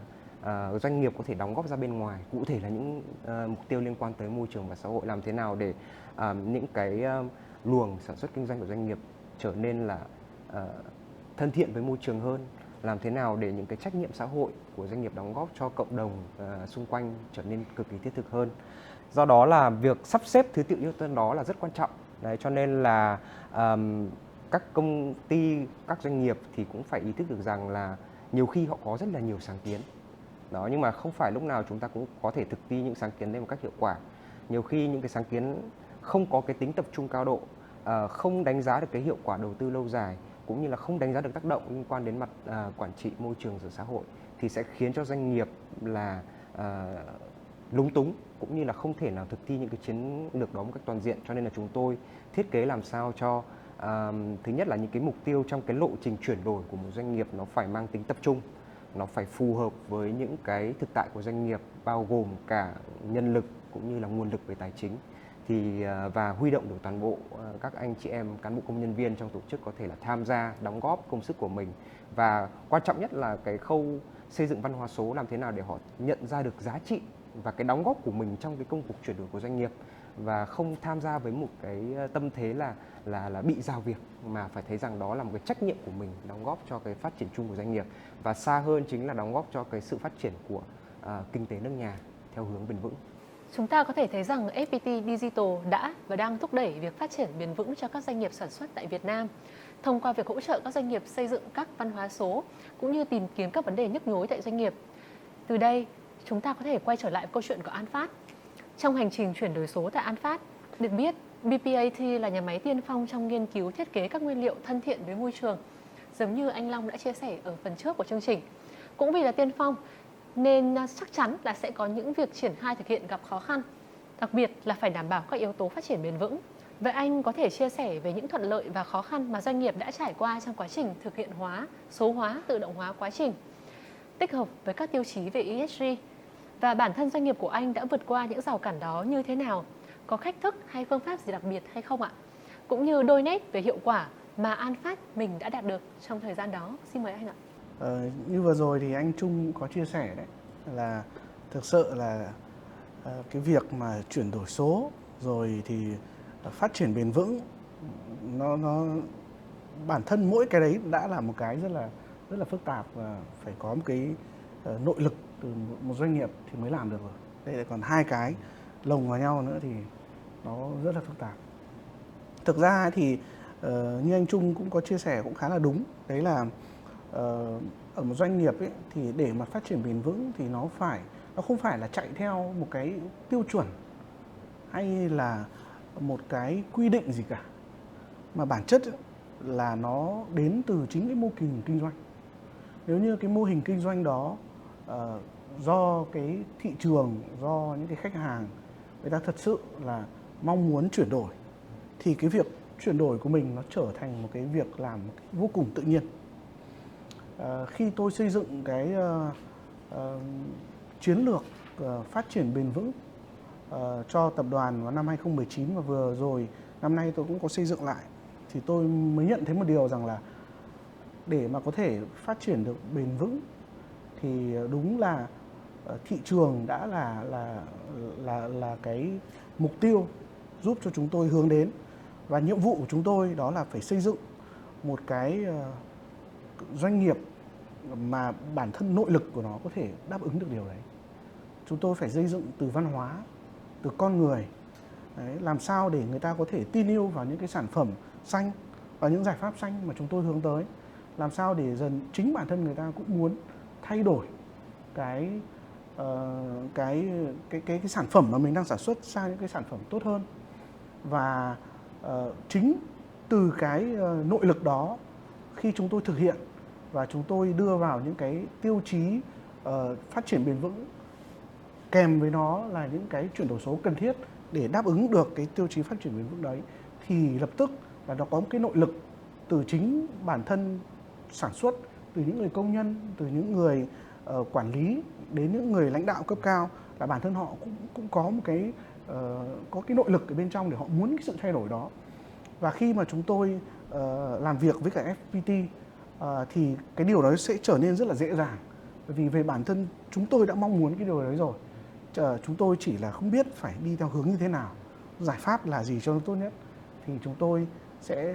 Speaker 3: doanh nghiệp có thể đóng góp ra bên ngoài, cụ thể là những mục tiêu liên quan tới môi trường và xã hội, làm thế nào để những cái luồng sản xuất kinh doanh của doanh nghiệp trở nên là thân thiện với môi trường hơn, làm thế nào để những cái trách nhiệm xã hội của doanh nghiệp đóng góp cho cộng đồng xung quanh trở nên cực kỳ thiết thực hơn. Do đó là việc sắp xếp thứ tự ưu tiên đó là rất quan trọng. Đấy, cho nên là các công ty, các doanh nghiệp thì cũng phải ý thức được rằng là nhiều khi họ có rất là nhiều sáng kiến. Đó, nhưng mà không phải lúc nào chúng ta cũng có thể thực thi những sáng kiến đấy một cách hiệu quả. Nhiều khi những cái sáng kiến không có cái tính tập trung cao độ, không đánh giá được cái hiệu quả đầu tư lâu dài, cũng như là không đánh giá được tác động liên quan đến mặt quản trị môi trường và xã hội, thì sẽ khiến cho doanh nghiệp là lúng túng, cũng như là không thể nào thực thi những cái chiến lược đó một cách toàn diện. Cho nên là chúng tôi thiết kế làm sao cho thứ nhất là những cái mục tiêu trong cái lộ trình chuyển đổi của một doanh nghiệp nó phải mang tính tập trung, nó phải phù hợp với những cái thực tại của doanh nghiệp, bao gồm cả nhân lực cũng như là nguồn lực về tài chính, thì và huy động được toàn bộ các anh chị em cán bộ công nhân viên trong tổ chức có thể là tham gia đóng góp công sức của mình. Và quan trọng nhất là cái khâu xây dựng văn hóa số, làm thế nào để họ nhận ra được giá trị và cái đóng góp của mình trong cái công cuộc chuyển đổi của doanh nghiệp, và không tham gia với một cái tâm thế là bị giao việc, mà phải thấy rằng đó là một cái trách nhiệm của mình đóng góp cho cái phát triển chung của doanh nghiệp, và xa hơn chính là đóng góp cho cái sự phát triển của kinh tế nước nhà theo hướng bền vững.
Speaker 1: Chúng ta có thể thấy rằng FPT Digital đã và đang thúc đẩy việc phát triển bền vững cho các doanh nghiệp sản xuất tại Việt Nam thông qua việc hỗ trợ các doanh nghiệp xây dựng các văn hóa số cũng như tìm kiếm các vấn đề nhức nhối tại doanh nghiệp. Từ đây, chúng ta có thể quay trở lại câu chuyện của An Phát. Trong hành trình chuyển đổi số tại An Phát, được biết BPAT là nhà máy tiên phong trong nghiên cứu thiết kế các nguyên liệu thân thiện với môi trường, giống như anh Long đã chia sẻ ở phần trước của chương trình. Cũng vì là tiên phong nên chắc chắn là sẽ có những việc triển khai thực hiện gặp khó khăn, đặc biệt là phải đảm bảo các yếu tố phát triển bền vững. Vậy anh có thể chia sẻ về những thuận lợi và khó khăn mà doanh nghiệp đã trải qua trong quá trình thực hiện hóa, số hóa, tự động hóa quá trình, tích hợp với các tiêu chí về ESG, và bản thân doanh nghiệp của anh đã vượt qua những rào cản đó như thế nào? Có cách thức hay phương pháp gì đặc biệt hay không ạ? Cũng như đôi nét về hiệu quả mà An Phát mình đã đạt được trong thời gian đó. Xin mời anh ạ.
Speaker 4: Như vừa rồi thì anh Trung có chia sẻ đấy, là thực sự là cái việc mà chuyển đổi số rồi thì phát triển bền vững, nó bản thân mỗi cái đấy đã là một cái rất là phức tạp, và phải có một cái nội lực từ một doanh nghiệp thì mới làm được rồi. Đây lại còn hai cái lồng vào nhau nữa thì nó rất là phức tạp. Thực ra thì như anh Trung cũng có chia sẻ cũng khá là đúng, đấy là ở một doanh nghiệp ấy, thì để mà phát triển bền vững thì nó không phải là chạy theo một cái tiêu chuẩn hay là một cái quy định gì cả, mà bản chất ấy, là nó đến từ chính cái mô hình kinh doanh. Nếu như cái mô hình kinh doanh đó do cái thị trường, do những cái khách hàng người ta thật sự là mong muốn chuyển đổi, thì cái việc chuyển đổi của mình nó trở thành một cái việc làm vô cùng tự nhiên. Khi tôi xây dựng cái chiến lược phát triển bền vững cho tập đoàn vào năm 2019 và vừa rồi năm nay tôi cũng có xây dựng lại, thì tôi mới nhận thấy một điều rằng là để mà có thể phát triển được bền vững thì đúng là thị trường đã là cái mục tiêu giúp cho chúng tôi hướng đến, và nhiệm vụ của chúng tôi đó là phải xây dựng một cái doanh nghiệp mà bản thân nội lực của nó có thể đáp ứng được điều đấy. Chúng tôi phải xây dựng từ văn hóa, từ con người. Đấy, làm sao để người ta có thể tin yêu vào những cái sản phẩm xanh và những giải pháp xanh mà chúng tôi hướng tới. Làm sao để dần chính bản thân người ta cũng muốn thay đổi cái sản phẩm mà mình đang sản xuất sang những cái sản phẩm tốt hơn. Và chính từ cái nội lực đó, khi chúng tôi thực hiện và chúng tôi đưa vào những cái tiêu chí phát triển bền vững, kèm với nó là những cái chuyển đổi số cần thiết để đáp ứng được cái tiêu chí phát triển bền vững đấy, thì lập tức là nó có một cái nội lực từ chính bản thân sản xuất, từ những người công nhân, từ những người quản lý đến những người lãnh đạo cấp cao, là bản thân họ cũng có một cái có cái nội lực ở bên trong để họ muốn cái sự thay đổi đó. Và khi mà chúng tôi làm việc với cả FPT thì cái điều đó sẽ trở nên rất là dễ dàng, bởi vì về bản thân chúng tôi đã mong muốn cái điều đấy rồi. Chúng tôi chỉ là không biết phải đi theo hướng như thế nào, giải pháp là gì cho nó tốt nhất, thì chúng tôi sẽ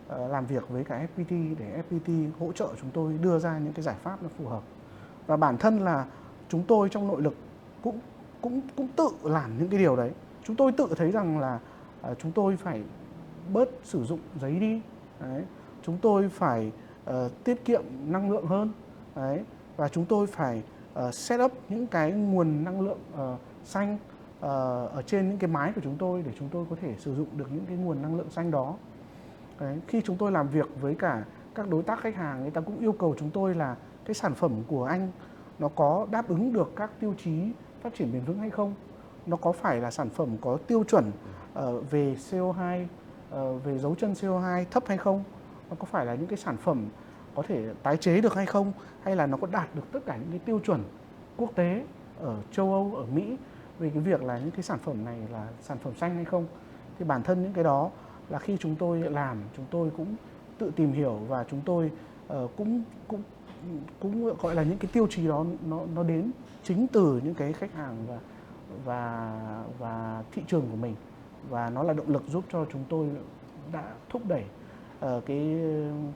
Speaker 4: làm việc với cả FPT để FPT hỗ trợ chúng tôi đưa ra những cái giải pháp nó phù hợp. Và bản thân là chúng tôi trong nội lực cũng tự làm những cái điều đấy. Chúng tôi tự thấy rằng là chúng tôi phải bớt sử dụng giấy đi. Đấy. Chúng tôi phải tiết kiệm năng lượng hơn. Đấy. Và chúng tôi phải set up những cái nguồn năng lượng xanh ở trên những cái mái của chúng tôi để chúng tôi có thể sử dụng được những cái nguồn năng lượng xanh đó. Đấy. Khi chúng tôi làm việc với cả các đối tác khách hàng, người ta cũng yêu cầu chúng tôi là cái sản phẩm của anh nó có đáp ứng được các tiêu chí phát triển bền vững hay không, nó có phải là sản phẩm có tiêu chuẩn về CO2, về dấu chân CO2 thấp hay không, nó có phải là những cái sản phẩm có thể tái chế được hay không, hay là nó có đạt được tất cả những cái tiêu chuẩn quốc tế ở châu Âu, ở Mỹ về cái việc là những cái sản phẩm này là sản phẩm xanh hay không. Thì bản thân những cái đó là khi chúng tôi làm, chúng tôi cũng tự tìm hiểu, và chúng tôi cũng gọi là những cái tiêu chí đó nó đến chính từ những cái khách hàng và thị trường của mình, và nó là động lực giúp cho chúng tôi đã thúc đẩy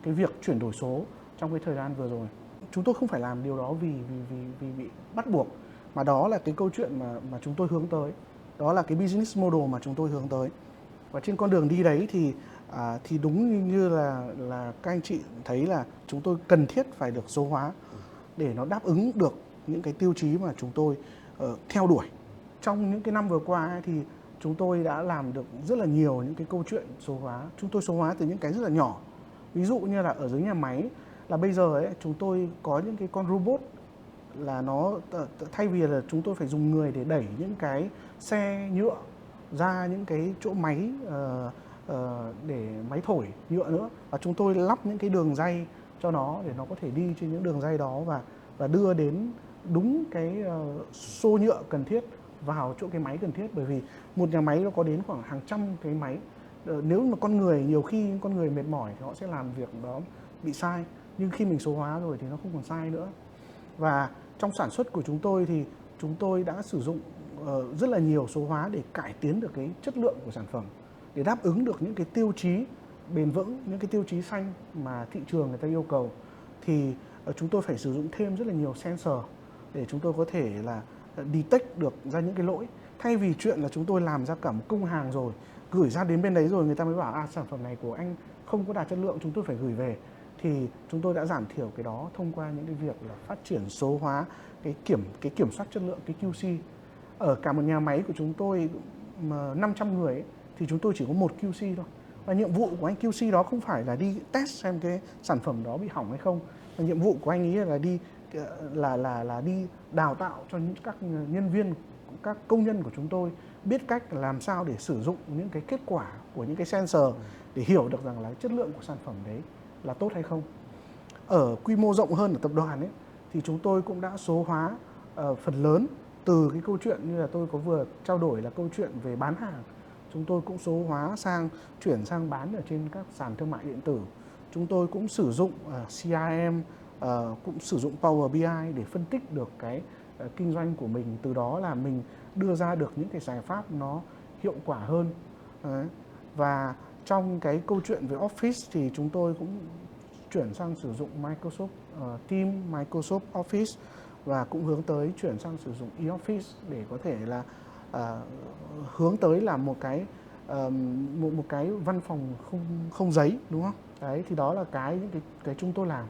Speaker 4: cái việc chuyển đổi số trong cái thời gian vừa rồi. Chúng tôi không phải làm điều đó vì bị bắt buộc, mà đó là cái câu chuyện mà chúng tôi hướng tới, đó là cái business model mà chúng tôi hướng tới. Và trên con đường đi đấy thì đúng như là các anh chị thấy là chúng tôi cần thiết phải được số hóa để nó đáp ứng được những cái tiêu chí mà chúng tôi theo đuổi. Trong những cái năm vừa qua thì chúng tôi đã làm được rất là nhiều những cái câu chuyện số hóa. Chúng tôi số hóa từ những cái rất là nhỏ. Ví dụ như là ở dưới nhà máy là bây giờ ấy, chúng tôi có những cái con robot là nó thay vì là chúng tôi phải dùng người để đẩy những cái xe nhựa ra những cái chỗ máy để máy thổi nhựa nữa, và chúng tôi lắp những cái đường ray cho nó để nó có thể đi trên những đường ray đó và đưa đến đúng cái xô nhựa cần thiết vào chỗ cái máy cần thiết. Bởi vì một nhà máy nó có đến khoảng hàng trăm cái máy, nếu mà con người nhiều khi con người mệt mỏi thì họ sẽ làm việc đó bị sai, nhưng khi mình số hóa rồi thì nó không còn sai nữa. Và trong sản xuất của chúng tôi thì chúng tôi đã sử dụng rất là nhiều số hóa để cải tiến được cái chất lượng của sản phẩm, để đáp ứng được những cái tiêu chí bền vững, những cái tiêu chí xanh mà thị trường người ta yêu cầu. Thì chúng tôi phải sử dụng thêm rất là nhiều sensor để chúng tôi có thể là detect được ra những cái lỗi. Thay vì chuyện là chúng tôi làm ra cả một công hàng rồi, gửi ra đến bên đấy rồi người ta mới bảo sản phẩm này của anh không có đạt chất lượng, chúng tôi phải gửi về. Thì chúng tôi đã giảm thiểu cái đó thông qua những cái việc là phát triển số hóa cái kiểm soát chất lượng, cái QC. Ở cả một nhà máy của chúng tôi mà 500 người ấy, thì chúng tôi chỉ có một QC thôi. Và nhiệm vụ của anh QC đó không phải là đi test xem cái sản phẩm đó bị hỏng hay không. Và nhiệm vụ của anh ấy là đi đi đào tạo cho các nhân viên, các công nhân của chúng tôi biết cách làm sao để sử dụng những cái kết quả của những cái sensor để hiểu được rằng là chất lượng của sản phẩm đấy là tốt hay không. Ở quy mô rộng hơn ở tập đoàn ấy thì chúng tôi cũng đã số hóa phần lớn từ cái câu chuyện như là tôi có vừa trao đổi là câu chuyện về bán hàng. Chúng tôi cũng số hóa chuyển sang bán ở trên các sàn thương mại điện tử. Chúng tôi cũng sử dụng CRM, cũng sử dụng Power BI để phân tích được cái kinh doanh của mình. Từ đó là mình đưa ra được những cái giải pháp nó hiệu quả hơn. Và trong cái câu chuyện về Office thì chúng tôi cũng chuyển sang sử dụng Microsoft Teams, Microsoft Office và cũng hướng tới chuyển sang sử dụng e-office để có thể là hướng tới là một cái văn phòng không giấy, đúng không? Đấy thì đó là những cái chúng tôi làm.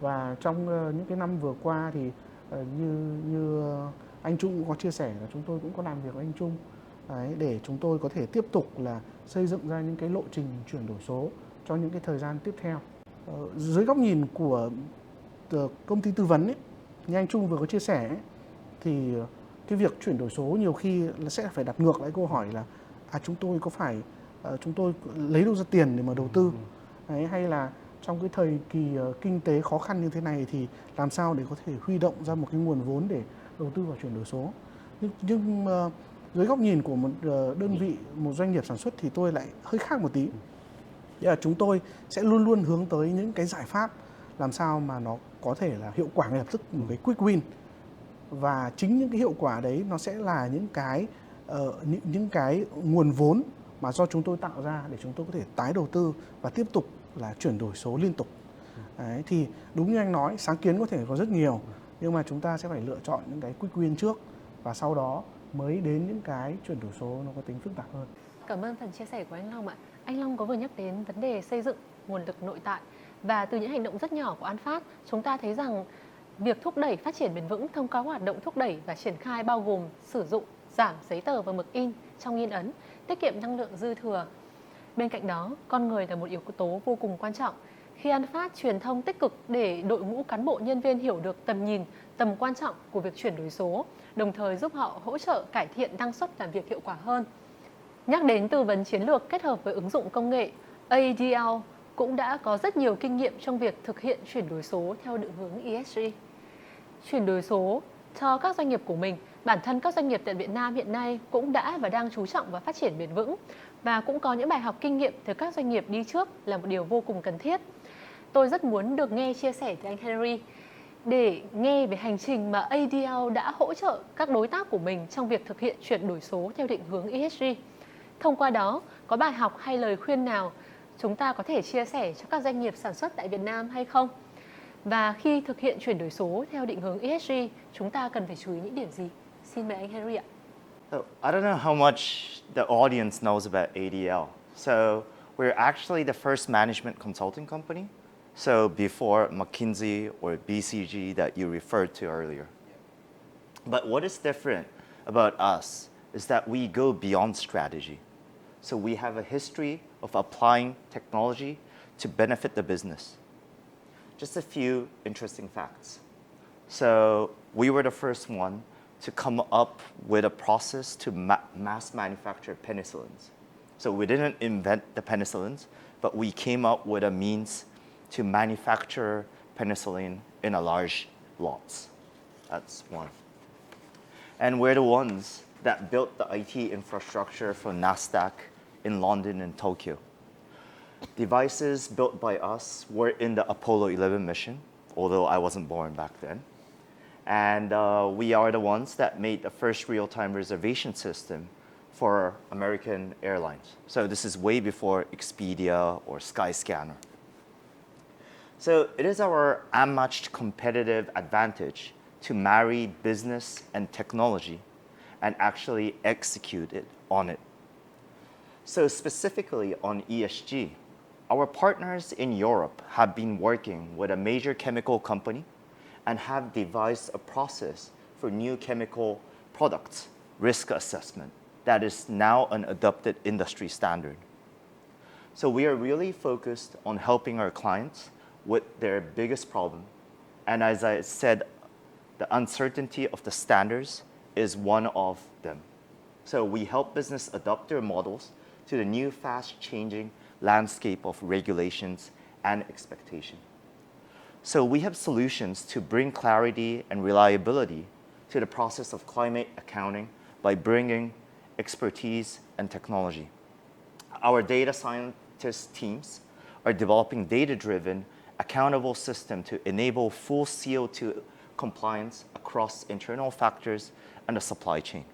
Speaker 4: Và trong những cái năm vừa qua thì như anh Trung có chia sẻ là chúng tôi cũng có làm việc với anh Trung đấy, để chúng tôi có thể tiếp tục là xây dựng ra những cái lộ trình chuyển đổi số cho những cái thời gian tiếp theo. Dưới góc nhìn của công ty tư vấn ấy, như anh Trung vừa có chia sẻ ấy, thì cái việc chuyển đổi số nhiều khi sẽ phải đặt ngược lại câu hỏi là chúng tôi có phải chúng tôi lấy đâu ra tiền để mà đầu tư đấy, hay là trong cái thời kỳ kinh tế khó khăn như thế này thì làm sao để có thể huy động ra một cái nguồn vốn để đầu tư vào chuyển đổi số. Nhưng dưới góc nhìn của một đơn vị, một doanh nghiệp sản xuất thì tôi lại hơi khác một tí. Là chúng tôi sẽ luôn luôn hướng tới những cái giải pháp làm sao mà nó có thể là hiệu quả ngay lập tức, một cái quick win. Và chính những cái hiệu quả đấy nó sẽ là những cái nguồn vốn mà do chúng tôi tạo ra để chúng tôi có thể tái đầu tư và tiếp tục là chuyển đổi số liên tục. Đấy, thì đúng như anh nói, sáng kiến có thể có rất nhiều, nhưng mà chúng ta sẽ phải lựa chọn những cái quick win trước và sau đó mới đến những cái chuyển đổi số nó có tính phức tạp hơn.
Speaker 1: Cảm ơn phần chia sẻ của anh Long ạ. Anh Long có vừa nhắc đến vấn đề xây dựng nguồn lực nội tại, và từ những hành động rất nhỏ của An Phát, chúng ta thấy rằng việc thúc đẩy phát triển bền vững thông qua hoạt động thúc đẩy và triển khai bao gồm sử dụng giảm giấy tờ và mực in trong in ấn, tiết kiệm năng lượng dư thừa. Bên cạnh đó, con người là một yếu tố vô cùng quan trọng. Khi An Phát truyền thông tích cực để đội ngũ cán bộ nhân viên hiểu được tầm nhìn, tầm quan trọng của việc chuyển đổi số, đồng thời giúp họ hỗ trợ cải thiện năng suất làm việc hiệu quả hơn. Nhắc đến tư vấn chiến lược kết hợp với ứng dụng công nghệ, ADL cũng đã có rất nhiều kinh nghiệm trong việc thực hiện chuyển đổi số theo định hướng ESG. Chuyển đổi số cho các doanh nghiệp của mình, bản thân các doanh nghiệp tại Việt Nam hiện nay cũng đã và đang chú trọng vào phát triển bền vững, và cũng có những bài học kinh nghiệm từ các doanh nghiệp đi trước là một điều vô cùng cần thiết. Tôi rất muốn được nghe chia sẻ từ anh Henry để nghe về hành trình mà ADL đã hỗ trợ các đối tác của mình trong việc thực hiện chuyển đổi số theo định hướng ESG. Thông qua đó, có bài học hay lời khuyên nào chúng ta có thể chia sẻ cho các doanh nghiệp sản xuất tại Việt Nam hay không? Và khi thực hiện chuyển đổi số theo định hướng ESG, chúng ta cần phải chú ý những điểm gì? Xin mời anh Henry ạ.
Speaker 2: So, I don't know how much the audience knows about ADL. So we're actually the first management consulting company. So before McKinsey or BCG that you referred to earlier. But what is different about us is that we go beyond strategy. So we have a history of applying technology to benefit the business. Just a few interesting facts. So we were the first one to come up with a process to mass manufacture penicillins. So we didn't invent the penicillins, but we came up with a means to manufacture penicillin in a large lots. That's one. And we're the ones that built the IT infrastructure for NASDAQ in London and Tokyo. Devices built by us were in the Apollo 11 mission, although I wasn't born back then. And we are the ones that made the first real-time reservation system for American Airlines. So this is way before Expedia or Skyscanner. So it is our unmatched competitive advantage to marry business and technology and actually execute it on it. So specifically on ESG, our partners in Europe have been working with a major chemical company and have devised a process for new chemical products risk assessment that is now an adopted industry standard. So we are really focused on helping our clients with their biggest problem. And as I said, the uncertainty of the standards is one of them. So we help business adopt their models to the new fast-changing landscape of regulations and expectation. So we have solutions to bring clarity and reliability to the process of climate accounting by bringing expertise and technology. Our data scientist teams are developing data-driven, accountable system to enable full CO2 compliance across internal factors and the supply chain.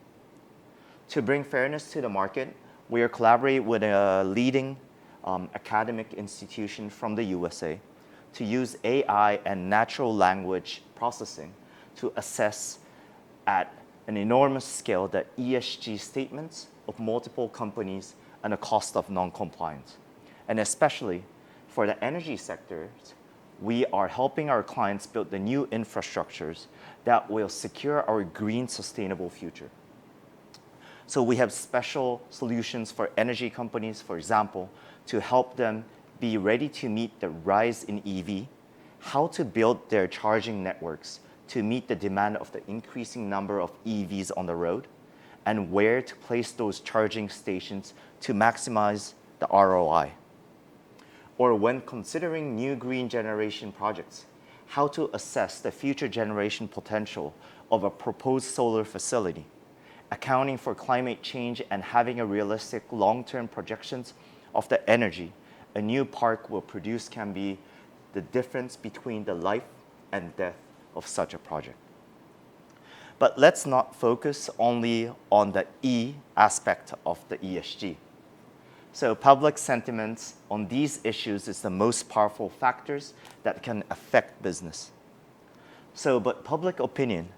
Speaker 2: To bring fairness to the market, we are collaborating with a leading academic institution from the USA to use AI and natural language processing to assess at an enormous scale the ESG statements of multiple companies and the cost of non-compliance. And especially for the energy sectors, we are helping our clients build the new infrastructures that will secure our green, sustainable future. So we have special solutions for energy companies, for example, to help them be ready to meet the rise in EV, how to build their charging networks to meet the demand of the increasing number of EVs on the road, and where to place those charging stations to maximize the ROI. Or when considering new green generation projects, how to assess the future generation potential of a proposed solar facility, accounting for climate change and having a realistic long-term projections of the energy a new park will produce can be the difference between the life and death of such a project. But let's not focus only on the E aspect of the ESG. So public sentiments on these issues is the most powerful factors that can affect business. But public opinion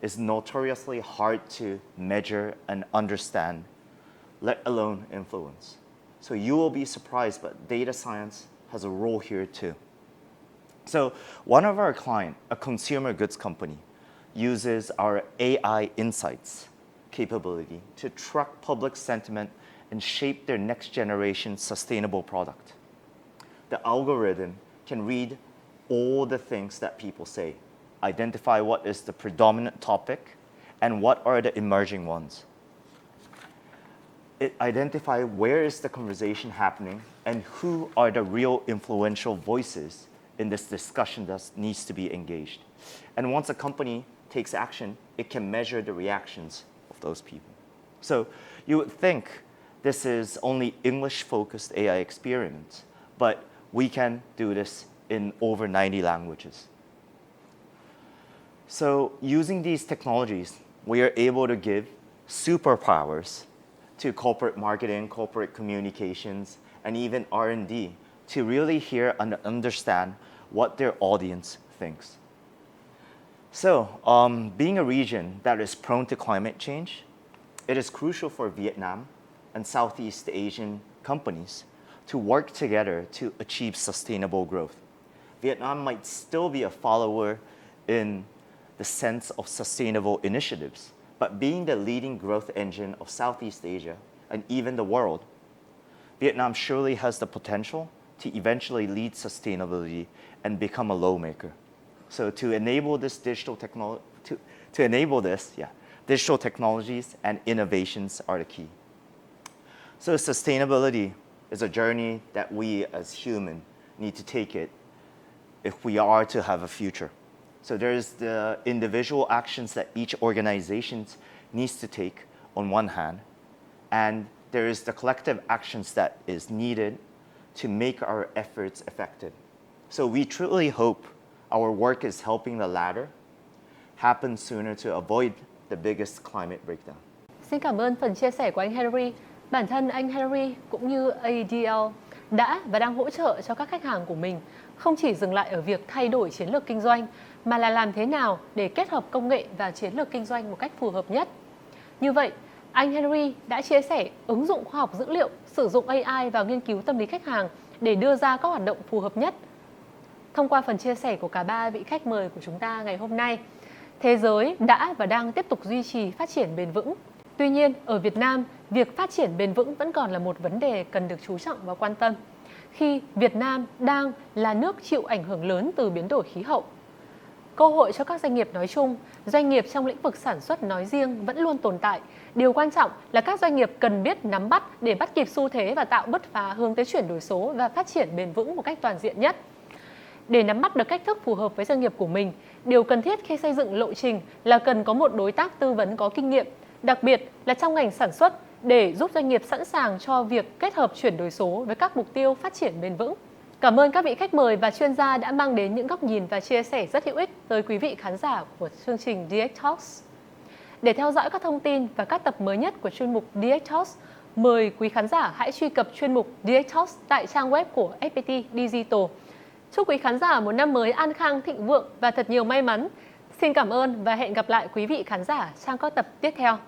Speaker 2: is notoriously hard to measure and understand, let alone influence. So you will be surprised, but data science has a role here too. So one of our clients, a consumer goods company, uses our AI insights capability to track public sentiment and shape their next generation sustainable product. The algorithm can read all the things that people say, identify what is the predominant topic and what are the emerging ones. It identifies where is the conversation happening and who are the real influential voices in this discussion that needs to be engaged. And once a company takes action, it can measure the reactions of those people. So you would think this is only English-focused AI experiments, but we can do this in over 90 languages. So using these technologies, we are able to give superpowers to corporate marketing, corporate communications, and even R&D to really hear and understand what their audience thinks. So being a region that is prone to climate change, it is crucial for Vietnam and Southeast Asian companies to work together to achieve sustainable growth. Vietnam might still be a follower in the sense of sustainable initiatives, but being the leading growth engine of Southeast Asia and even the world, Vietnam surely has the potential to eventually lead sustainability and become a lawmaker. So to enable this digital technologies and innovations are the key. So sustainability is a journey that we as humans need to take it if we are to have a future. So there's the individual actions that each organization needs to take on one hand, and there is the collective actions that is needed to make our efforts effective. So we truly hope our work is helping the latter happen sooner to avoid the biggest climate breakdown.
Speaker 1: Xin cảm ơn phần chia sẻ của anh Henry. Bản thân anh Henry cũng như ADL đã và đang hỗ trợ cho các khách hàng của mình không chỉ dừng lại ở việc thay đổi chiến lược kinh doanh, mà là làm thế nào để kết hợp công nghệ và chiến lược kinh doanh một cách phù hợp nhất. Như vậy, anh Henry đã chia sẻ ứng dụng khoa học dữ liệu, sử dụng AI vào nghiên cứu tâm lý khách hàng để đưa ra các hoạt động phù hợp nhất. Thông qua phần chia sẻ của cả ba vị khách mời của chúng ta ngày hôm nay, thế giới đã và đang tiếp tục duy trì phát triển bền vững. Tuy nhiên, ở Việt Nam, việc phát triển bền vững vẫn còn là một vấn đề cần được chú trọng và quan tâm, khi Việt Nam đang là nước chịu ảnh hưởng lớn từ biến đổi khí hậu. Cơ hội cho các doanh nghiệp nói chung, doanh nghiệp trong lĩnh vực sản xuất nói riêng vẫn luôn tồn tại. Điều quan trọng là các doanh nghiệp cần biết nắm bắt để bắt kịp xu thế và tạo bứt phá hướng tới chuyển đổi số và phát triển bền vững một cách toàn diện nhất. Để nắm bắt được cách thức phù hợp với doanh nghiệp của mình, điều cần thiết khi xây dựng lộ trình là cần có một đối tác tư vấn có kinh nghiệm, đặc biệt là trong ngành sản xuất, để giúp doanh nghiệp sẵn sàng cho việc kết hợp chuyển đổi số với các mục tiêu phát triển bền vững. Cảm ơn các vị khách mời và chuyên gia đã mang đến những góc nhìn và chia sẻ rất hữu ích tới quý vị khán giả của chương trình DX Talks. Để theo dõi các thông tin và các tập mới nhất của chuyên mục DX Talks, mời quý khán giả hãy truy cập chuyên mục DX Talks tại trang web của FPT Digital. Chúc quý khán giả một năm mới an khang thịnh vượng và thật nhiều may mắn. Xin cảm ơn và hẹn gặp lại quý vị khán giả trong các tập tiếp theo.